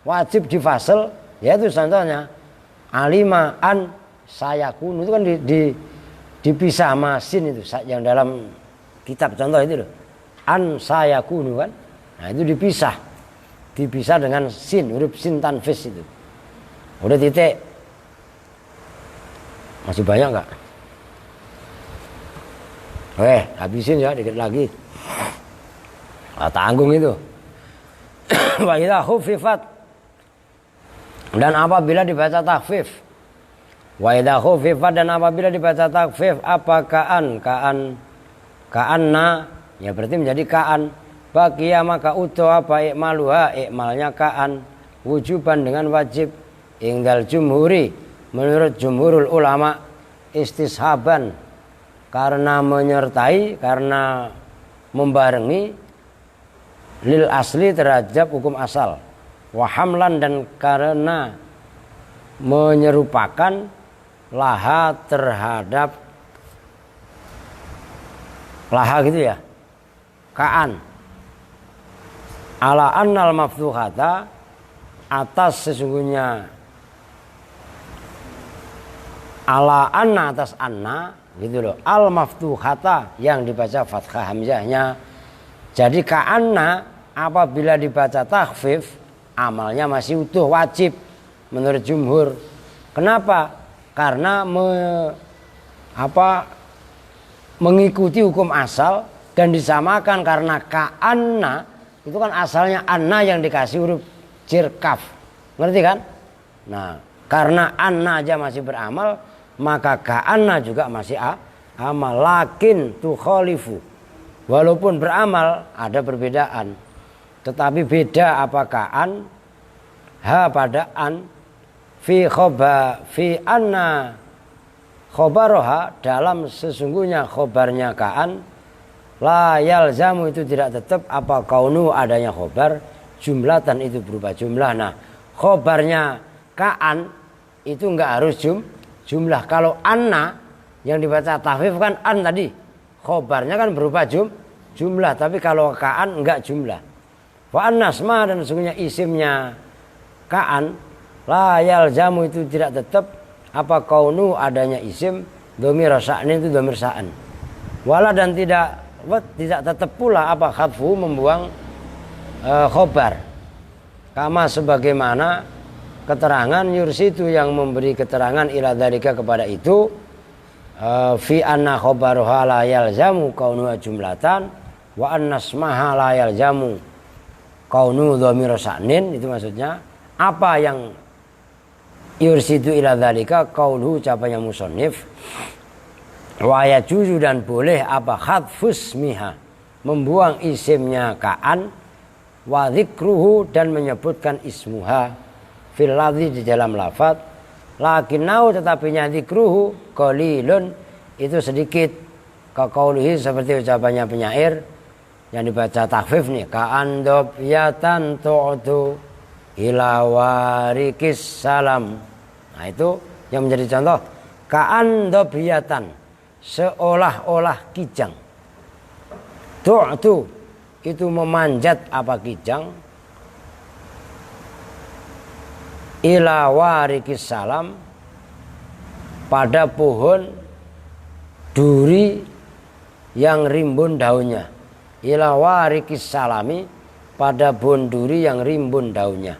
Speaker 1: wajib difasel, yaitu contohnya alima an sayakun, itu kan dipisah sama sin itu yang dalam kitab contoh itu loh, an sayakun kan, nah itu dipisah dengan sin, huruf sin tanfis itu. Udah titik. Masih banyak nggak? Habisin ya, dikit lagi. Tanggung itu. Wa idza khuffifat, dan apabila dibaca takhfif. Wa idza khuffifat, dan apabila dibaca takhfif, apa ka'anna, ya berarti menjadi ka'an. Baqiya, maka utuh apa ikmaluha, ikmalnya ka'an, wujuban dengan wajib. Ingdal jumhuri, menurut jumhurul ulama, istishaban, karena menyertai, karena membarengi, lil asli terhadap hukum asal, wahamlan, dan karena menyerupakan, laha terhadap laha gitu ya, ka'an, ala annal maftuhata, atas sesungguhnya, ala anna atas anna gitu loh, al maftuhata yang dibaca fathah hamzahnya. Jadi ka'anna apabila dibaca takhfif, amalnya masih utuh, wajib menurut jumhur. Kenapa? Karena mengikuti hukum asal dan disamakan, karena ka'anna itu kan asalnya anna yang dikasih huruf jirkaf, ngerti kan? Nah, karena anna aja masih beramal, maka ka'anna juga masih amal. Lakin tukhalifu, walaupun beramal ada perbedaan, tetapi beda apa ka'an, ha pada an, fi anna khobaroha, dalam sesungguhnya khobarnya ka'an, la yalzamu, itu tidak tetap apa kaunu adanya khobar, jumlatan itu berupa jumlah. Nah, khobarnya ka'an itu enggak harus jumlah. Kalau anna yang dibaca tahfif kan an tadi, khobarnya kan berupa jumlah, tapi kalau ka'an enggak jumlah. Wa annasma, dan sesungguhnya isimnya ka'an, la yalzamu, itu tidak tetap apa kaunu adanya isim, dhamir sa'nin itu dhamir sa'an. Wala, dan tidak tetap pula apa khadfu, membuang khobar, kama sebagaimana keterangan yursidu yang memberi keterangan ila dzalika kepada itu fi anna khabaruha la yalzamu kaunuha jumlatan wa anna ismaha la yalzamu kaunu dhamir sa'nin. Itu maksudnya apa yang yursidu ila dzalika qauluhu ucapannya musannif wa yajuzu dan boleh apa khadfus miha membuang isimnya ka'an wa dzikruhu dan menyebutkan ismuha fil ladzi di dalam lafaz lakinnau tetapinya dzikruhu qalilun itu sedikit kaqaulihi seperti ucapannya penyair yang dibaca takhfif nih ka'an dobiyatan tu'tu ila warikis salam. Nah itu yang menjadi contoh ka'an dobiyatan seolah-olah kijang tu'tu itu memanjat apa kijang ila warikis salam pada pohon duri yang rimbun daunnya ila warikis salami pada pohon duri yang rimbun daunnya.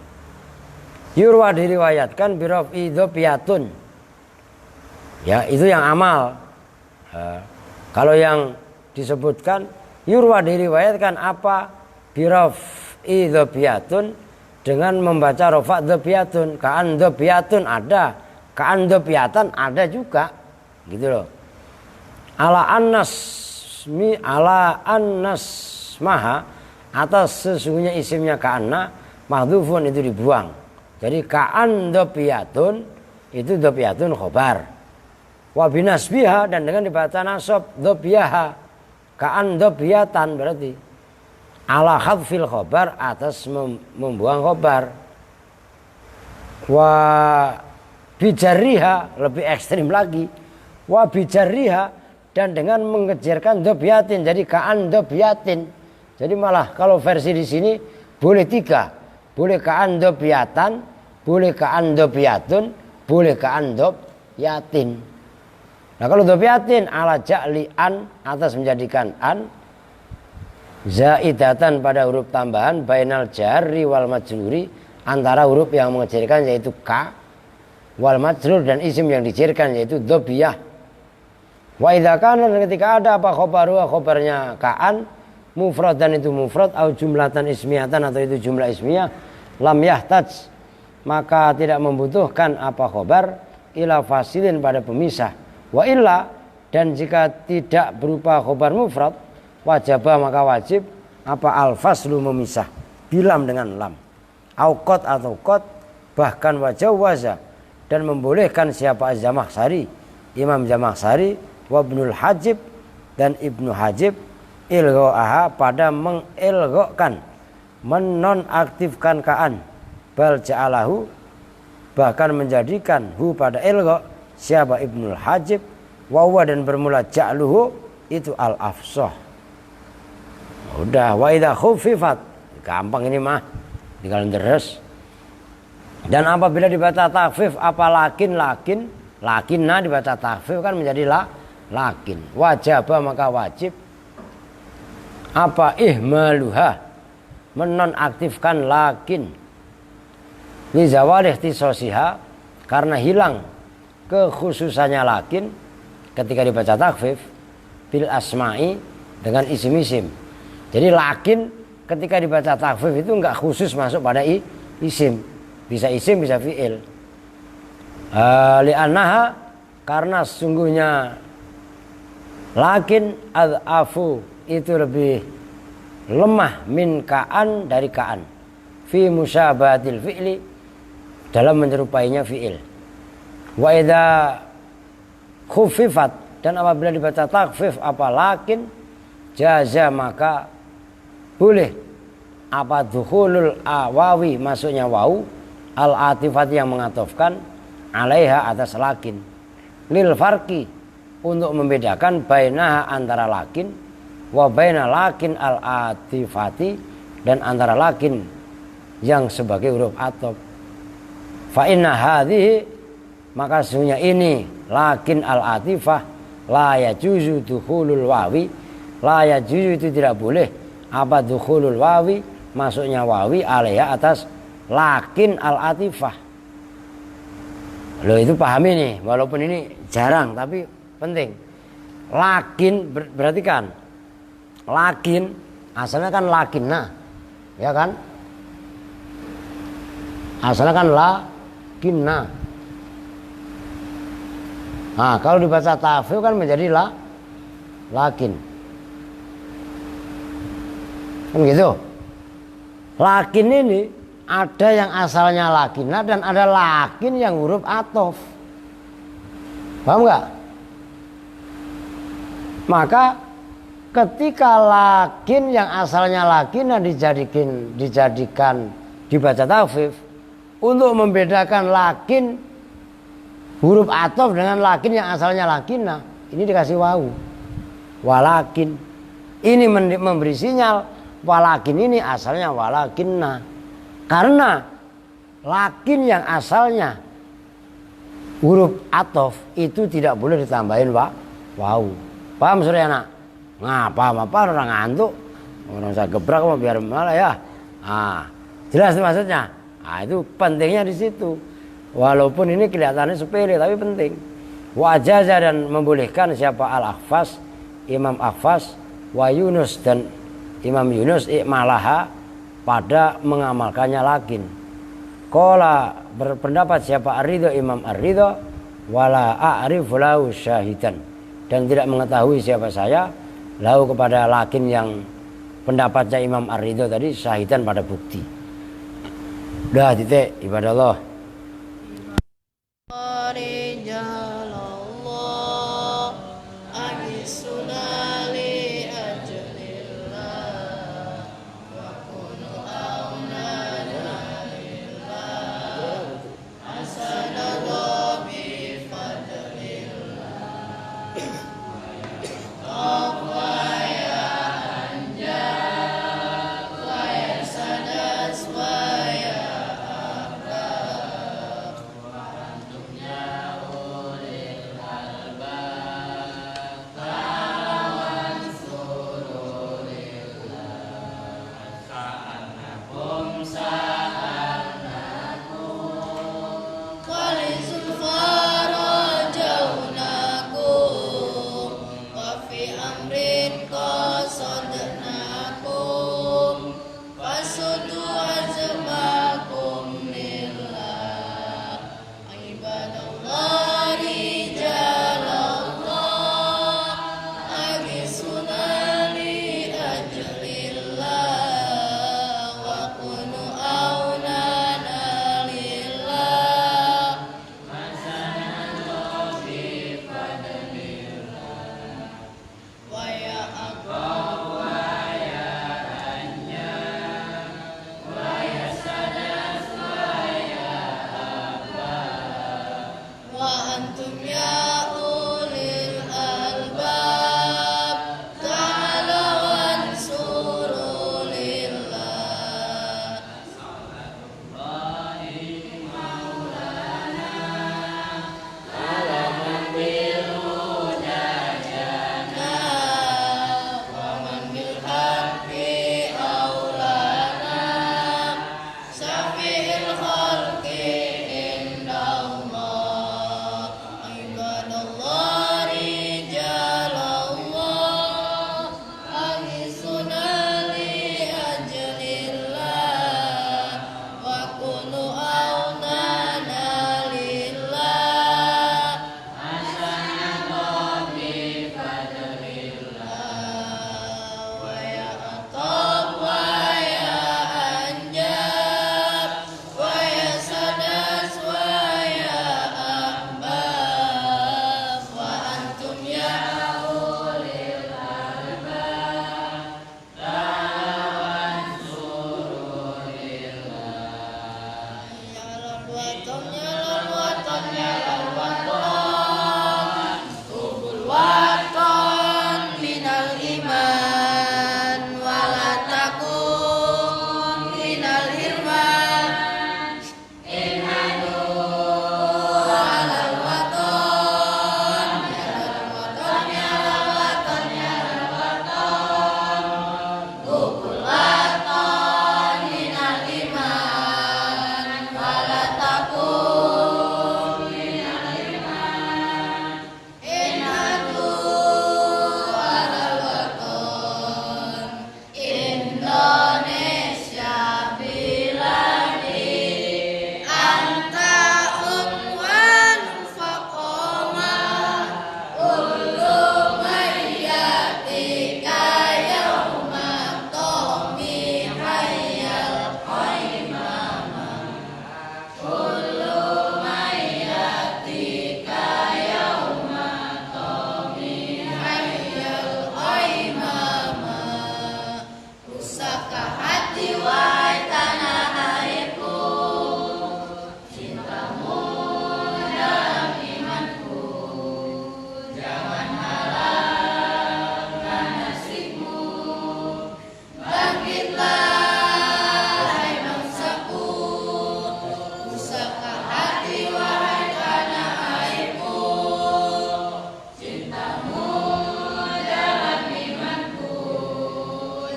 Speaker 1: Yurwa diriwayatkan birofi dzopiyatun ya itu yang amal. Kalau yang disebutkan yurwa diriwayatkan apa birofi dzopiyatun dengan membaca rofa dzopiyatun ka'an dzopiyatun ada ka'an dzopiyatan ada juga gitu loh. Ala annas maha atas sesungguhnya isimnya ka'anna mahdhufun itu dibuang. Jadi ka'an dzopiyatun itu dzopiyatun khobar wa binasbiha dan dengan dibaca nasab dzobiyaha ka'an dzopiyatan berarti ala khadfil khobar atas membuang khobar wa bijarriha lebih ekstrim lagi wa bijarriha dan dengan mengejarkan dzobiyatin jadi ka'an dzobiyatin. Jadi malah kalau versi di sini boleh tiga, boleh ka'an dzobiyatan, boleh ka'an dzobiyatun, boleh ka'an dzobyatin. Nah kalau dzobyatin ala ja'li an atas menjadikan an zaidatan pada huruf tambahan bainal jarri wal majruri antara huruf yang mengejarkan yaitu ka wal majrur dan isim yang dijarkan yaitu dzobiyah. Wa idza kana ketika ada apa khobarnya ka'an mufrad dan itu mufrad atau jumlatan ismiyatan atau itu jumlah ismiyah lam yahtaj maka tidak membutuhkan apa khobar ila fasilin pada pemisah wa illa dan jika tidak berupa khobar mufrad wajibah maka wajib apa al-faslu memisah bilam dengan lam au qad atau qad bahkan wajawaza dan membolehkan siapa Az-Zamakhsyari Imam Zamakhsyari wa Ibnul Hajib dan Ibnu Hajib ilgho'aha pada mengilgho'kan menonaktifkan ka'an bal ja'alahu bahkan menjadikan hu pada ilgho' siapa Ibnul Hajib wawa dan bermula ja'luhu itu al-afsah. Udah wa idza khuffifat gampang ini mah tinggal deres. Dan apabila dibaca takhfif apa lakinna dibaca takhfif kan menjadi lakin wajibah maka wajib apa ihmaluha menonaktifkan lakin li zawal ikhtisasiha karena hilang kekhususannya lakin ketika dibaca takhfif bil asma'i dengan isim-isim. Jadi lakin ketika dibaca takhfif itu enggak khusus masuk pada isim, bisa isim bisa fi'il. Li'annaha karena sesungguhnya lakin ad'afu itu lebih lemah min ka'an dari ka'an fi musyabahatil fi'li dalam menyerupainya fi'il. Wa idza khuffifat dan apabila dibaca takhfif apa lakin jaza maka boleh apa dukhulul awawi masuknya wau al atifat yang mengatofkan alaiha atas lakin lil farqi untuk membedakan bainaha antara lakin wa baina lakin al atifati dan antara lakin yang sebagai huruf ataf. Fa inna hadhihi maka sesungguhnya ini lakin al atifah la yajuzu dukhulul wawi la yajuzu itu tidak boleh apa dukhulul wawi masuknya wawi alaiha atas lakin al atifah Loh itu pahami nih, walaupun ini jarang tapi penting. Lakin berarti kan lakin asalnya kan lakinna, ya kan? Asalnya kan lakinna. Nah, kalau dibaca tafsir kan menjadi lakin. Kan gitu. Lakin ini ada yang asalnya lakinna dan ada lakin yang huruf atof. Paham nggak? Maka ketika lakin yang asalnya lakinna dijadikan dibaca tafsir untuk membedakan lakin huruf atof dengan lakin yang asalnya lakinna, ini dikasih wawu. Walakin ini memberi sinyal walakin ini asalnya walakinna. Karena lakin yang asalnya huruf atof itu tidak boleh ditambahin wawu. Paham Suryana? Nah, paham apa orang ngantuk? Orang saya gebrak mau biar malah ya. Ah, jelas maksudnya. Ah, itu pentingnya di situ. Walaupun ini kelihatannya sepele tapi penting. Wajaza dan membolehkan siapa Al-Akhfas, Imam Akhfas, wa Yunus dan Imam Yunus ikmalaha pada mengamalkannya lakin. Qala berpendapat siapa Ar-Ridho Imam Ar-Ridho wala a'rifu lahu syahidan dan tidak mengetahui siapa saya lahu kepada lakin yang pendapatnya Imam Ar-Ridho tadi syahidan pada bukti. Udah titik ibadah Allah.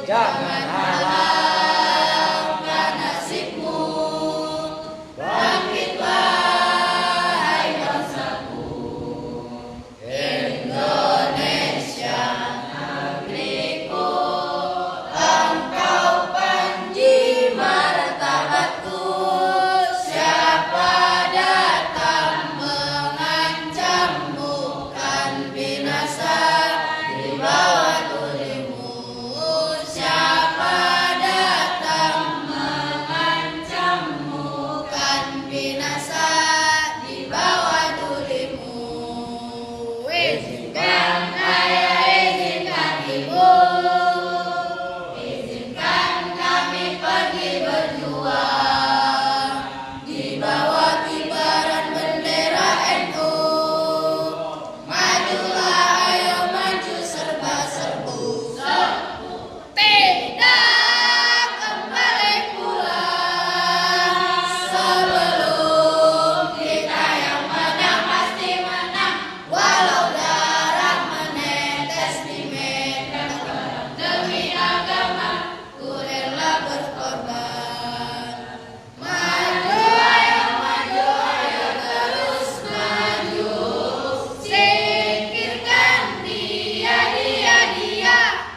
Speaker 1: jangan halangkan nasibmu. Bangkitlah hai bangsaku, Indonesia negeriku, engkau panji martabatku. Siapa datang mengancam bukan binasa di bawah tulimu. Siapa datang mengancam bukan binasa di bawah tulimu. Izinkan ayah, izinkan ibu, izinkan kami pergi berjuang di bawah kibaran bendera NU. Majulah, ayo maju serba serbu. Tidak kembali pulang sebelum kita yang menang pasti menang. Walau darah menetes di medan perang demi agama, ku rela berkorban. Maju, ayo terus maju. Singkirkan dia,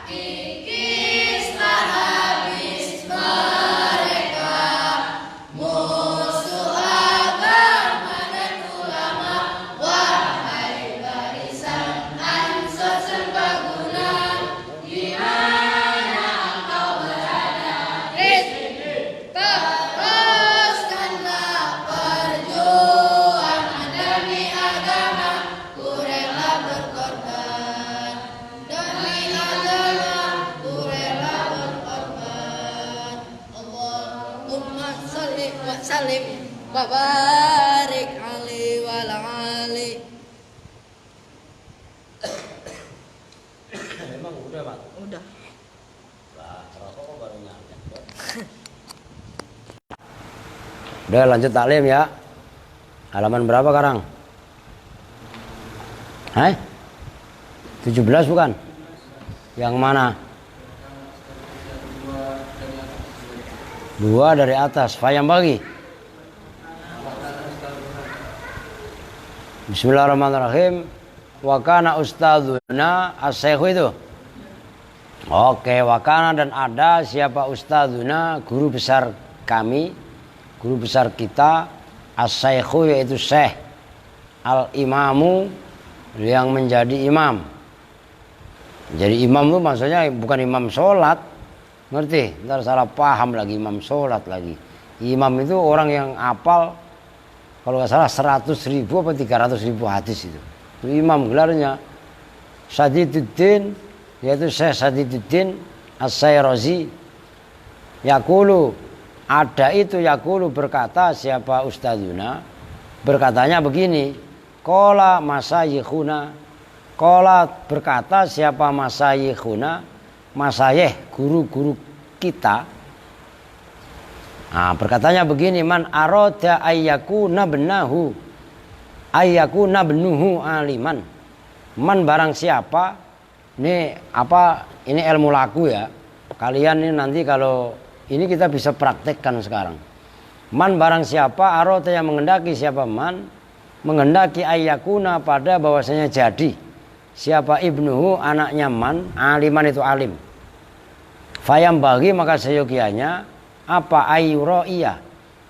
Speaker 1: kikislah habis mereka. Musuh agama dan ulama, wahai barisan Ansor serbaguna, di mana engkau berada? Teruskanlah perjuangan demi agama, ku rela berkorban. Demi agama, ku rela berkorban. Allahumma sholli wa sallim wa barik alaihi wa ala ali.
Speaker 3: Memang udah Pak.
Speaker 2: Udah.
Speaker 3: Lah, rokok kok baru nyampe.
Speaker 1: Udah lanjut taklim ya. Halaman berapa sekarang? Hai? 17 bukan? Yang mana? 2 dari atas. Fa yang bagi. Bismillahirrahmanirrahim. Wa kana ustadzuna as-syekh itu. Oke, wakana dan ada siapa ustadzuna, guru besar kami, guru besar kita, as-syekhu yaitu syekh, al-imamu yang menjadi imam. Jadi imam itu maksudnya bukan imam sholat, ngerti? Ntar salah paham lagi, imam sholat lagi. Imam itu orang yang apal, kalau nggak salah 100.000 atau 300.000 hadis itu. Itu imam gelarnya. Sadiduddin, yaitu Syekh Sadiduddin As-Sayrazi. Yaqulu, ada itu yaqulu berkata siapa ustadzuna, berkatanya begini, qala masayikhuna, qala berkata siapa masayikhuna, masayih guru-guru kita. Nah, berkatanya begini, man arada ayyakuna benahu ayyakuna benuhu aliman. Man barang siapa, ini apa, ini ilmu laku ya. Kalian ini nanti kalau ini kita bisa praktekkan sekarang. Man barang siapa, arada yang menghendaki siapa man, menghendaki ayyakuna pada bahwasanya jadi. Siapa ibnuhu anaknya man, aliman itu alim. Fayam bagi maka seyogianya apa ayyuraiya,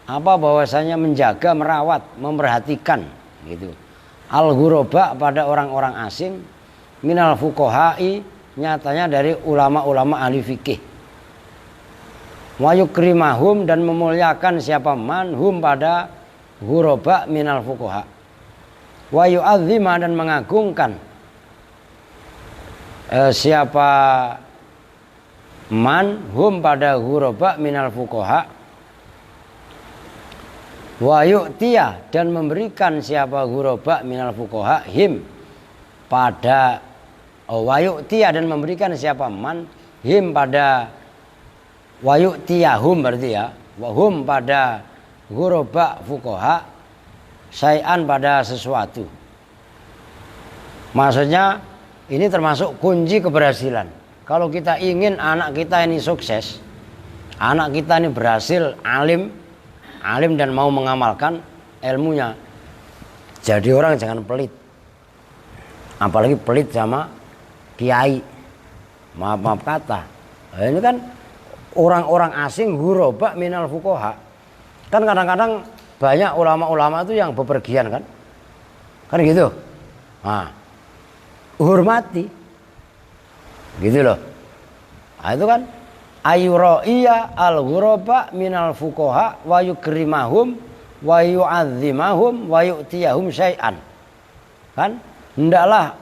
Speaker 1: apa bahwasanya menjaga, merawat, memperhatikan gitu. Al-ghuraba pada orang-orang asing, minal fuqaha'i nyatanya dari ulama-ulama ahli fikih. Wa yukrimahum dan memuliakan siapa man hum pada ghuraba minal fuqaha. Wa yu'azzima dan mengagungkan siapa man hum pada ghuraba minal fuqaha. Wa yu'tiya dan memberikan siapa ghuraba minal fuqaha him pada wa yu'tiya dan memberikan siapa man him pada wa yu'tiyahum berarti ya, wa hum pada ghuraba fuqaha syai'an pada sesuatu. Maksudnya ini termasuk kunci keberhasilan. kalau kita ingin anak kita ini sukses, anak kita ini berhasil, alim dan mau mengamalkan ilmunya, jadi orang jangan pelit. Apalagi pelit sama kiai. Maaf kata. Nah, ini kan orang-orang asing ghuraba minal fuqaha. Kan kadang-kadang banyak ulama-ulama itu yang bepergian kan. Kan gitu. Nah, hormati. Gitu loh. Nah, itu kan ayuraiya al-ghuraba minal fuqaha wa yukrimahum wa yu'azzimahum wa yu'tiyahum syai'an. Kan? Hendaklah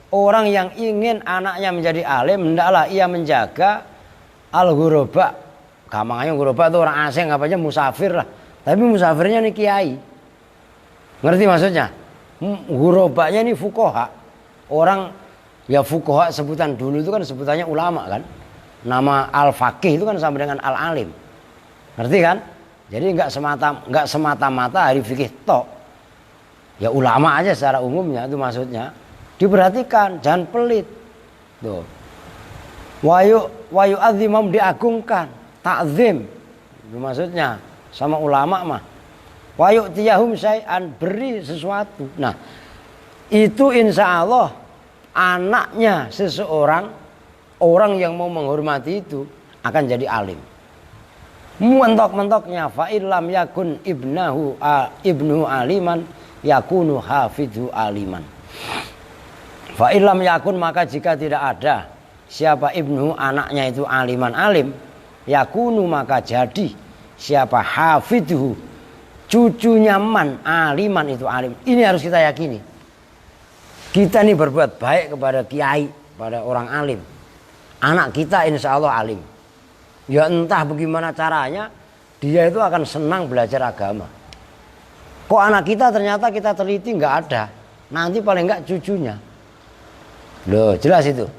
Speaker 1: orang yang ingin anaknya menjadi alim, hendaklah ia menjaga al-ghuraba. Gampangnya ghuraba itu orang asing, apa aja musafir lah. Tapi musafirnya nih kiai. Ngerti maksudnya? Ghurabanya ini fuqaha. Orang ya fuqaha sebutan dulu itu kan sebutannya ulama kan. Nama al-faqih itu kan sama dengan al-alim. Ngerti kan? Jadi enggak semata-mata hari fikih tok. Ya ulama aja secara umumnya itu maksudnya. Diperhatikan, jangan pelit. Tuh. Wayu azimam diagungkan, takzim. Itu maksudnya sama ulama mah. Wayu tiyahum syai'an, beri sesuatu. Nah, itu insya Allah anaknya seseorang, orang yang mau menghormati itu akan jadi alim. Mentok-mentoknya fa'ilam yakun ibnu aliman yakunu hafidhu aliman. Fa'ilam yakun, maka jika tidak ada siapa ibnu anaknya itu aliman alim, yakunu maka jadi siapa hafidhu cucunya man aliman itu alim. Ini harus kita yakini. Kita ini berbuat baik kepada kiai, pada orang alim. Anak kita insya Allah alim. Ya entah bagaimana caranya, dia itu akan senang belajar agama. Kok anak kita ternyata kita teliti nggak ada, nanti paling nggak cucunya. Loh jelas itu.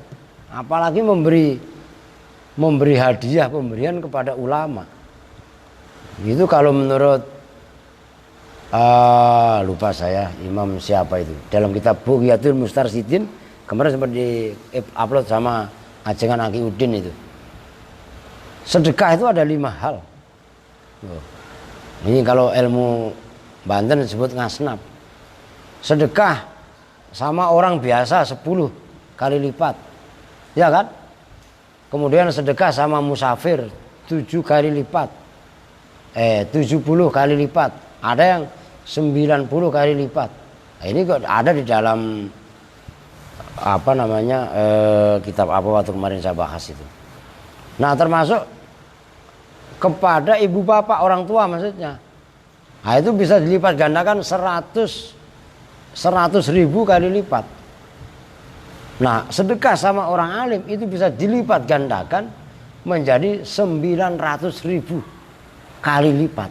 Speaker 1: Apalagi memberi hadiah, pemberian kepada ulama. Itu kalau menurut lupa saya imam siapa itu, dalam kitab Bughyatul Mustarsyidin kemarin sempat di upload sama Ajengan Akiuddin itu. Sedekah itu ada 5 hal. Ini kalau ilmu Banten disebut ngasnap. Sedekah sama orang biasa 10 kali lipat. Ya kan? Kemudian sedekah sama musafir 7 kali lipat. 70 kali lipat. Ada yang 90 kali lipat. Nah, ini kok ada di dalam apa namanya kitab apa waktu kemarin saya bahas itu. Nah, termasuk kepada ibu bapak, orang tua maksudnya. Nah, itu bisa dilipat gandakan 100.000 kali lipat. Nah, sedekah sama orang alim itu bisa dilipat gandakan menjadi 900.000 kali lipat.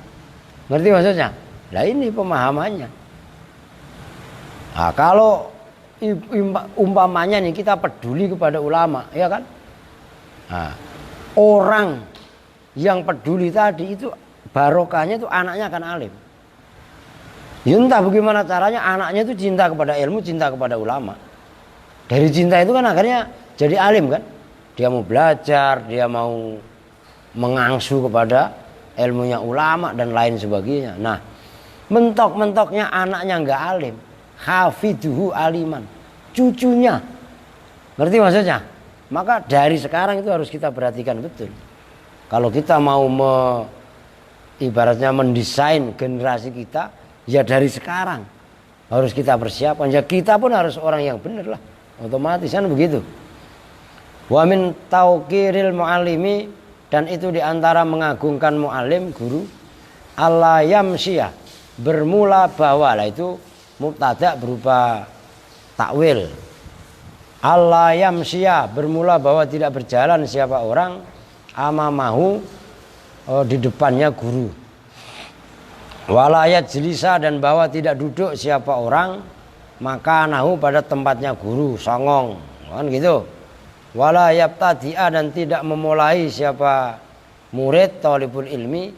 Speaker 1: Ngerti maksudnya? Nah, ini pemahamannya. Nah, kalau umpamanya nih kita peduli kepada ulama, ya kan? Nah, orang yang peduli tadi itu barokahnya itu anaknya akan alim. Ya entah bagaimana caranya anaknya itu cinta kepada ilmu, cinta kepada ulama. Dari cinta itu kan akhirnya jadi alim kan. Dia mau belajar, dia mau mengangsu kepada ilmunya ulama dan lain sebagainya. Nah, mentok-mentoknya anaknya enggak alim, hafidhuhu aliman, cucunya. Ngerti maksudnya? Maka dari sekarang itu harus kita perhatikan betul. Kalau kita mau ibaratnya mendesain generasi kita, ya dari sekarang harus kita persiapkan. Ya kita pun harus orang yang benar lah. Otomatis kan begitu. Wa min tauqiril muallimi, dan itu diantara mengagungkan muallim, guru. Allah yamsiyah, bermula bahwa, lah itu mubtada berupa takwil. Allah yamsiyah, bermula bahwa tidak berjalan siapa orang amamahu, di depannya guru. Walayat jelisa, dan bahwa tidak duduk siapa orang maka nahu pada tempatnya guru, songong kan gitu. Walayat tadi'a, dan tidak memulai siapa murid thalibul ilmi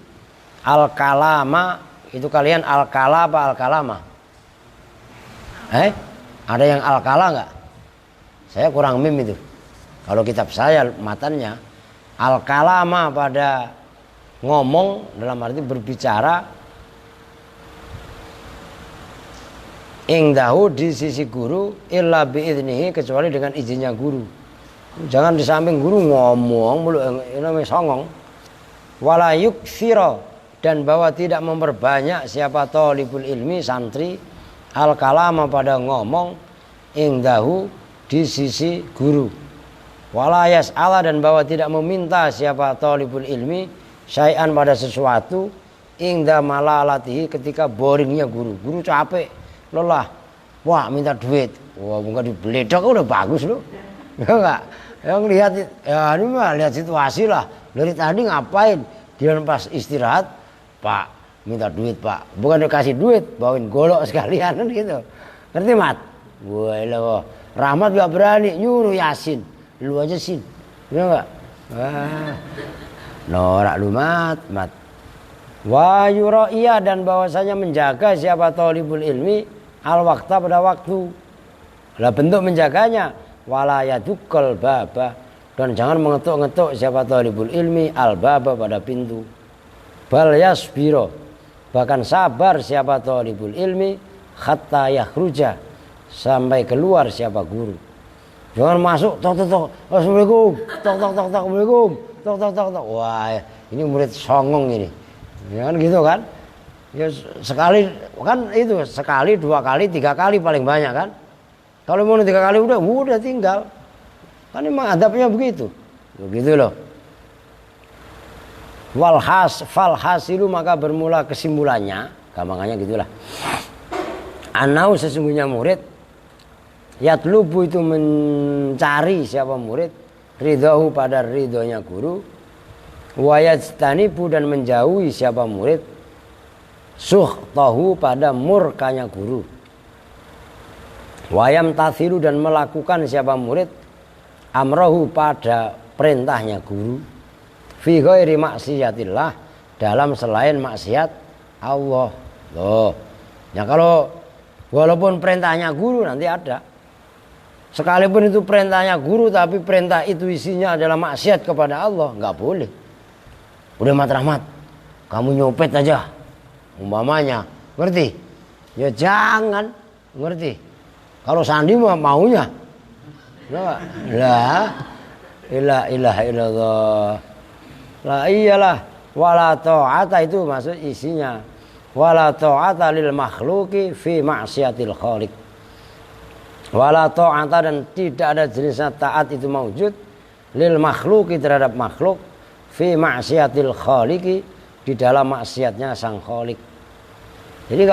Speaker 1: al-kalama, itu kalian al-kala apa al-kalama? Ada yang al-kala enggak? Saya kurang mim itu. Kalau kitab saya matanya al-kalama pada ngomong dalam arti berbicara ingdahu di sisi guru illa biidnihi kecuali dengan izinnya guru. Jangan di samping guru ngomong mulu namanya songong. Wala yukthira dan bahwa tidak memperbanyak siapa thalibul ilmi santri al-kalama pada ngomong ingdahu di sisi guru. Wala yas'ala dan bahwa tidak meminta siapa thalibul ilmi syai'an pada sesuatu ingda malalatihi ketika boringnya guru. Guru capek, lelah. Wah, minta duit. Wah, bukan dibeledok udah bagus loh. Ya enggak? Yang lihat ya ini mah lihat situasi lah. Dari tadi ngapain? Dia pas istirahat, Pak, minta duit, Pak. Bukan dikasih duit, bawain golok sekalian kan gitu. Ngerti, Mat? Wah, loh. Rahmat gak berani nyuruh Yasin. Lu aja sin, ya enggak? Wah, norak lu mat. Wa yuraiya dan bahwasanya menjaga siapa thalibul ilmi al waqta pada waktu. Lah bentuk menjaganya wala yadukal baba dan jangan mengetuk-ngetuk siapa thalibul ilmi al baba pada pintu. Bal yasbiro bahkan sabar siapa thalibul ilmi hatta yakhruja sampai keluar siapa guru. Jangan masuk tok assalamualaikum assalamualaikum tok. Wah, ini murid songong ini. Ya kan gitu kan? Ya sekali kan itu sekali, 2 kali, 3 kali paling banyak kan? Kalau mau 3 kali udah tinggal. Kan memang adabnya begitu. Begitu loh. Falhasilu maka bermula kesimpulannya, gampangannya gitulah. Anau sesungguhnya murid yatlubu itu mencari siapa murid ridhahu pada ridhonya guru wayajtanibu dan menjauhi siapa murid sukhtahu pada murkanya guru wayam tathilu dan melakukan siapa murid amrohu pada perintahnya guru fi ghairi maksiatillah dalam selain maksiat Allah. Loh ya kalau walaupun perintahnya guru nanti ada. Sekalipun itu perintahnya guru tapi perintah itu isinya adalah maksiat kepada Allah, nggak boleh. Udah Mat Rahmat, kamu nyopet aja, umpamanya, ngerti? Ya jangan, ngerti? Kalau Sandi mah maunya, lah, ilaha illallah, lah iyalah, wala ta'ata itu maksud isinya, wala ta'ata lil makhluki fi maksiatil khaliq. Wala ta'ata dan tidak ada jenisnya taat itu maujud lil makhluki terhadap makhluk fi maksiatil khaliqi di dalam maksiatnya sang khaliq. Jadi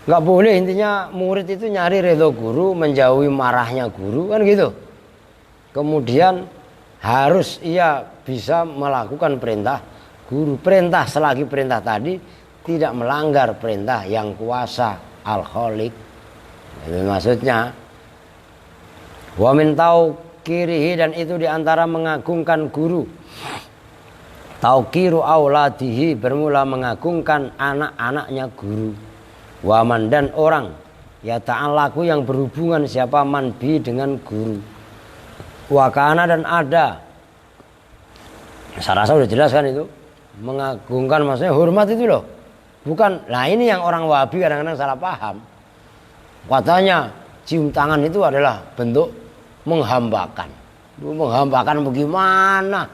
Speaker 1: nggak boleh intinya murid itu nyari ridho guru, menjauhi marahnya guru kan gitu. Kemudian harus ia bisa melakukan perintah guru. Perintah selagi perintah tadi tidak melanggar perintah yang kuasa al-khaliq. Itu maksudnya wa min taukirihi dan itu diantara mengagungkan guru taukiru auladihi bermula mengagungkan anak-anaknya guru waman dan orang ya ta'alaku yang berhubungan siapa manbi dengan guru wakana dan ada saya rasa udah jelas kan itu mengagungkan maksudnya hormat itu loh bukan lah ini yang orang Wahabi kadang-kadang salah paham. Katanya cium tangan itu adalah bentuk menghambakan. Menghambakan bagaimana?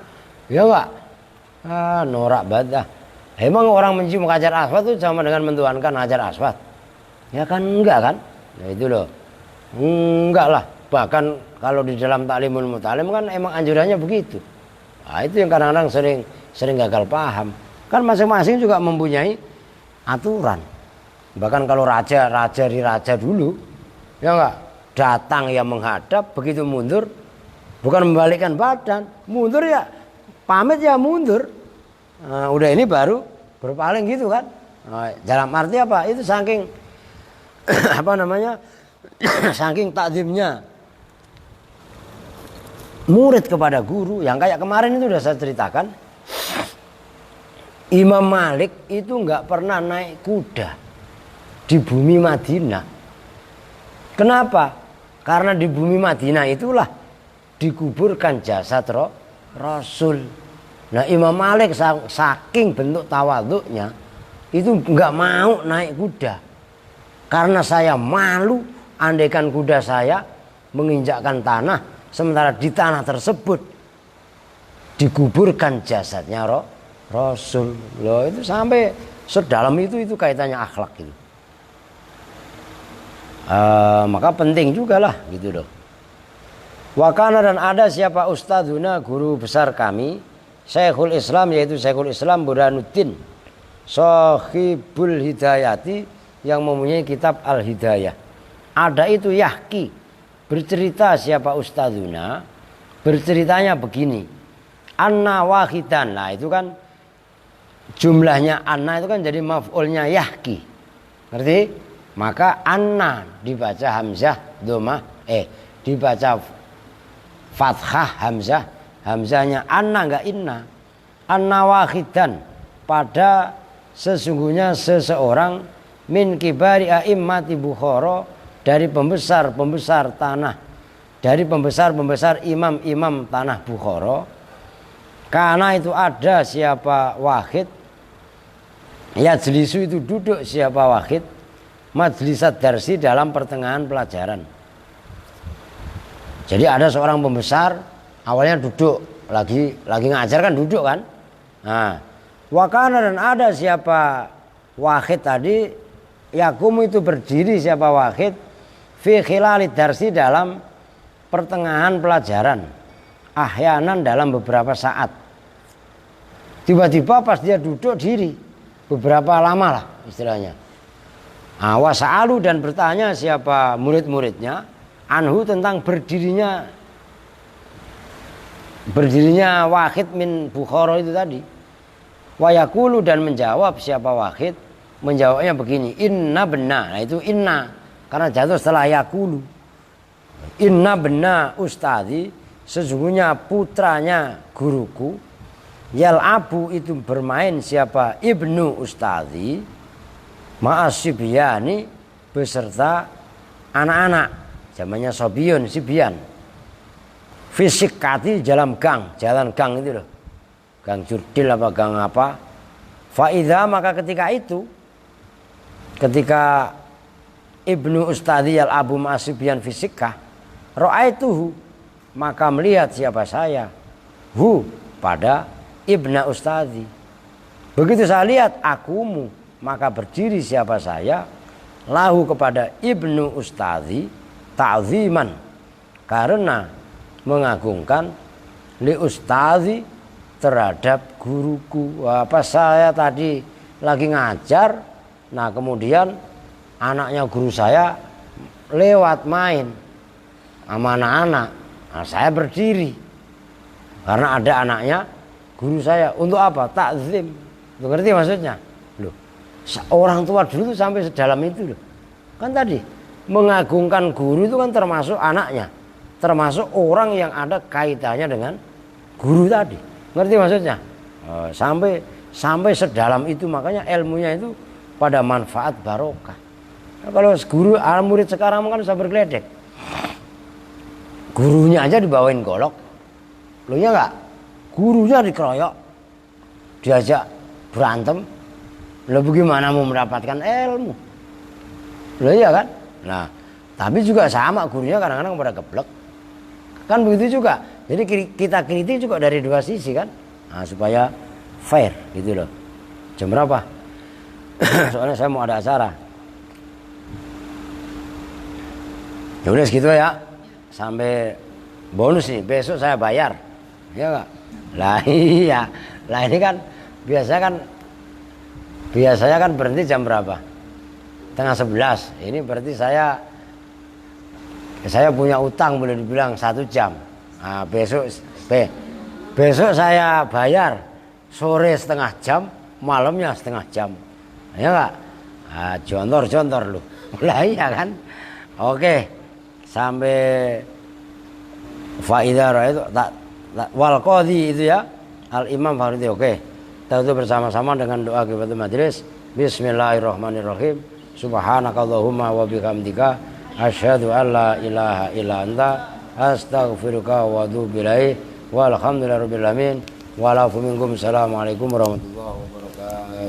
Speaker 1: Ya enggak? Norak banget. Emang orang mencium hajar aswad itu sama dengan mentuhankan hajar aswad? Ya kan enggak kan? Nah itu loh. Enggak lah. Bahkan kalau di dalam Ta'limul Muta'allim kan emang anjurannya begitu. Nah itu yang kadang-kadang sering gagal paham. Kan masing-masing juga mempunyai aturan. Bahkan kalau raja dulu, ya enggak, datang ya menghadap, begitu mundur, bukan membalikkan badan, mundur ya, pamit ya mundur. Nah, udah ini baru berpaling gitu kan. Nah, dalam arti apa? Itu saking saking takzimnya murid kepada guru, yang kayak kemarin itu udah saya ceritakan. Imam Malik itu enggak pernah naik kuda di bumi Madinah. Kenapa? Karena di bumi Madinah itulah dikuburkan jasad Rasul. Nah Imam Malik saking bentuk tawaduknya itu nggak mau naik kuda. Karena saya malu andaikan kuda saya menginjakkan tanah, sementara di tanah tersebut dikuburkan jasadnya Rasul. Loh itu sampai sedalam itu kaitannya akhlak gitu. Maka penting juga lah gitu loh. Wakana dan ada siapa ustadzuna guru besar kami Syekhul Islam yaitu Syekhul Islam Burhanuddin Shahibul Hidayati yang mempunyai kitab Al-Hidayah. Ada itu Yahki bercerita siapa ustadzuna berceritanya begini. Anna wahidan, nah itu kan jumlahnya anna itu kan jadi maf'ulnya Yahki. Ngerti? Maka anna dibaca hamzah dhamma dibaca fathah hamzah, hamzahnya anna enggak inna. Anna wahidan pada sesungguhnya seseorang min kibari a'immati Bukhara dari pembesar-pembesar tanah, dari pembesar-pembesar imam-imam tanah Bukhara. Karena itu ada siapa wahid ya jelisu itu duduk siapa wahid majlisat darsi dalam pertengahan pelajaran. Jadi ada seorang pembesar awalnya duduk lagi ngajar kan duduk kan. Nah, wakana dan ada siapa wahid tadi yakum itu berdiri siapa wahid fi khilalid darsi dalam pertengahan pelajaran. Ahyanan dalam beberapa saat. Tiba-tiba pas dia duduk diri beberapa lama lah istilahnya. Wasa'alu dan bertanya siapa murid-muridnya anhu tentang berdirinya wahid min Bukhara itu tadi. Wayakulu dan menjawab siapa wahid menjawabnya begini inna benna. Nah itu inna karena jatuh setelah yakulu. Inna benna ustadzi sesungguhnya putranya guruku yal abu itu bermain siapa ibnu ustadzi ma'asyibiyani beserta anak-anak zamannya sobion sibian fisik kati jalan gang itu loh gang jurdil apa gang apa faidha maka ketika ibnu ustadzi yal abu ma'asyibiyani fisikah ra'aituhu maka melihat siapa saya pada ibna ustadzi. Begitu saya lihat akumu maka berdiri siapa saya lahu kepada ibnu ustadzi ta'ziman karena mengagungkan li ustadzi terhadap guruku. Apa saya tadi lagi ngajar, nah kemudian anaknya guru saya lewat main sama anak-anak. Nah, saya berdiri karena ada anaknya guru saya. Untuk apa? Takzim. Lu ngerti maksudnya? Loh, orang tua dulu tuh sampai sedalam itu loh. Kan tadi mengagungkan guru itu kan termasuk anaknya, termasuk orang yang ada kaitannya dengan guru tadi. Ngerti maksudnya? Sampai sedalam itu, makanya ilmunya itu pada manfaat barokah. Nah, kalau guru murid sekarang kan bisa bergeledek. Gurunya aja dibawain golok. Loh ya enggak? Gurunya dikeroyok. Diajak berantem. Loh bagaimana mau mendapatkan ilmu? Loh iya kan? Nah, tapi juga sama gurunya kadang-kadang pada geblek. Kan begitu juga. Jadi kita kritik juga dari dua sisi kan. Nah, supaya fair gitu loh. Jam berapa? Soalnya saya mau ada acara. Ya udah segitu ya. Sampai bonus nih, besok saya bayar. Ya enggak? Lah iya. Lah ini kan biasanya kan berhenti jam berapa? Tengah 11. Ini berarti saya punya utang boleh dibilang 1 jam. Nah, besok saya bayar sore setengah jam, malamnya setengah jam. Ya enggak? Nah, jontor lu. Lah iya kan? Oke. Sampai faidara itu wal qadhi itu ya al imam Faridi. Oke. Kita itu bersama-sama dengan doa kifaratul majelis. Bismillahirrahmanirrahim. Subhanakallahumma wa bihamdika asyhadu an la ilaha illa anta astaghfiruka wa atubu ilaik. Walhamdulillahirabbil alamin. Assalamualaikum warahmatullahi wabarakatuh.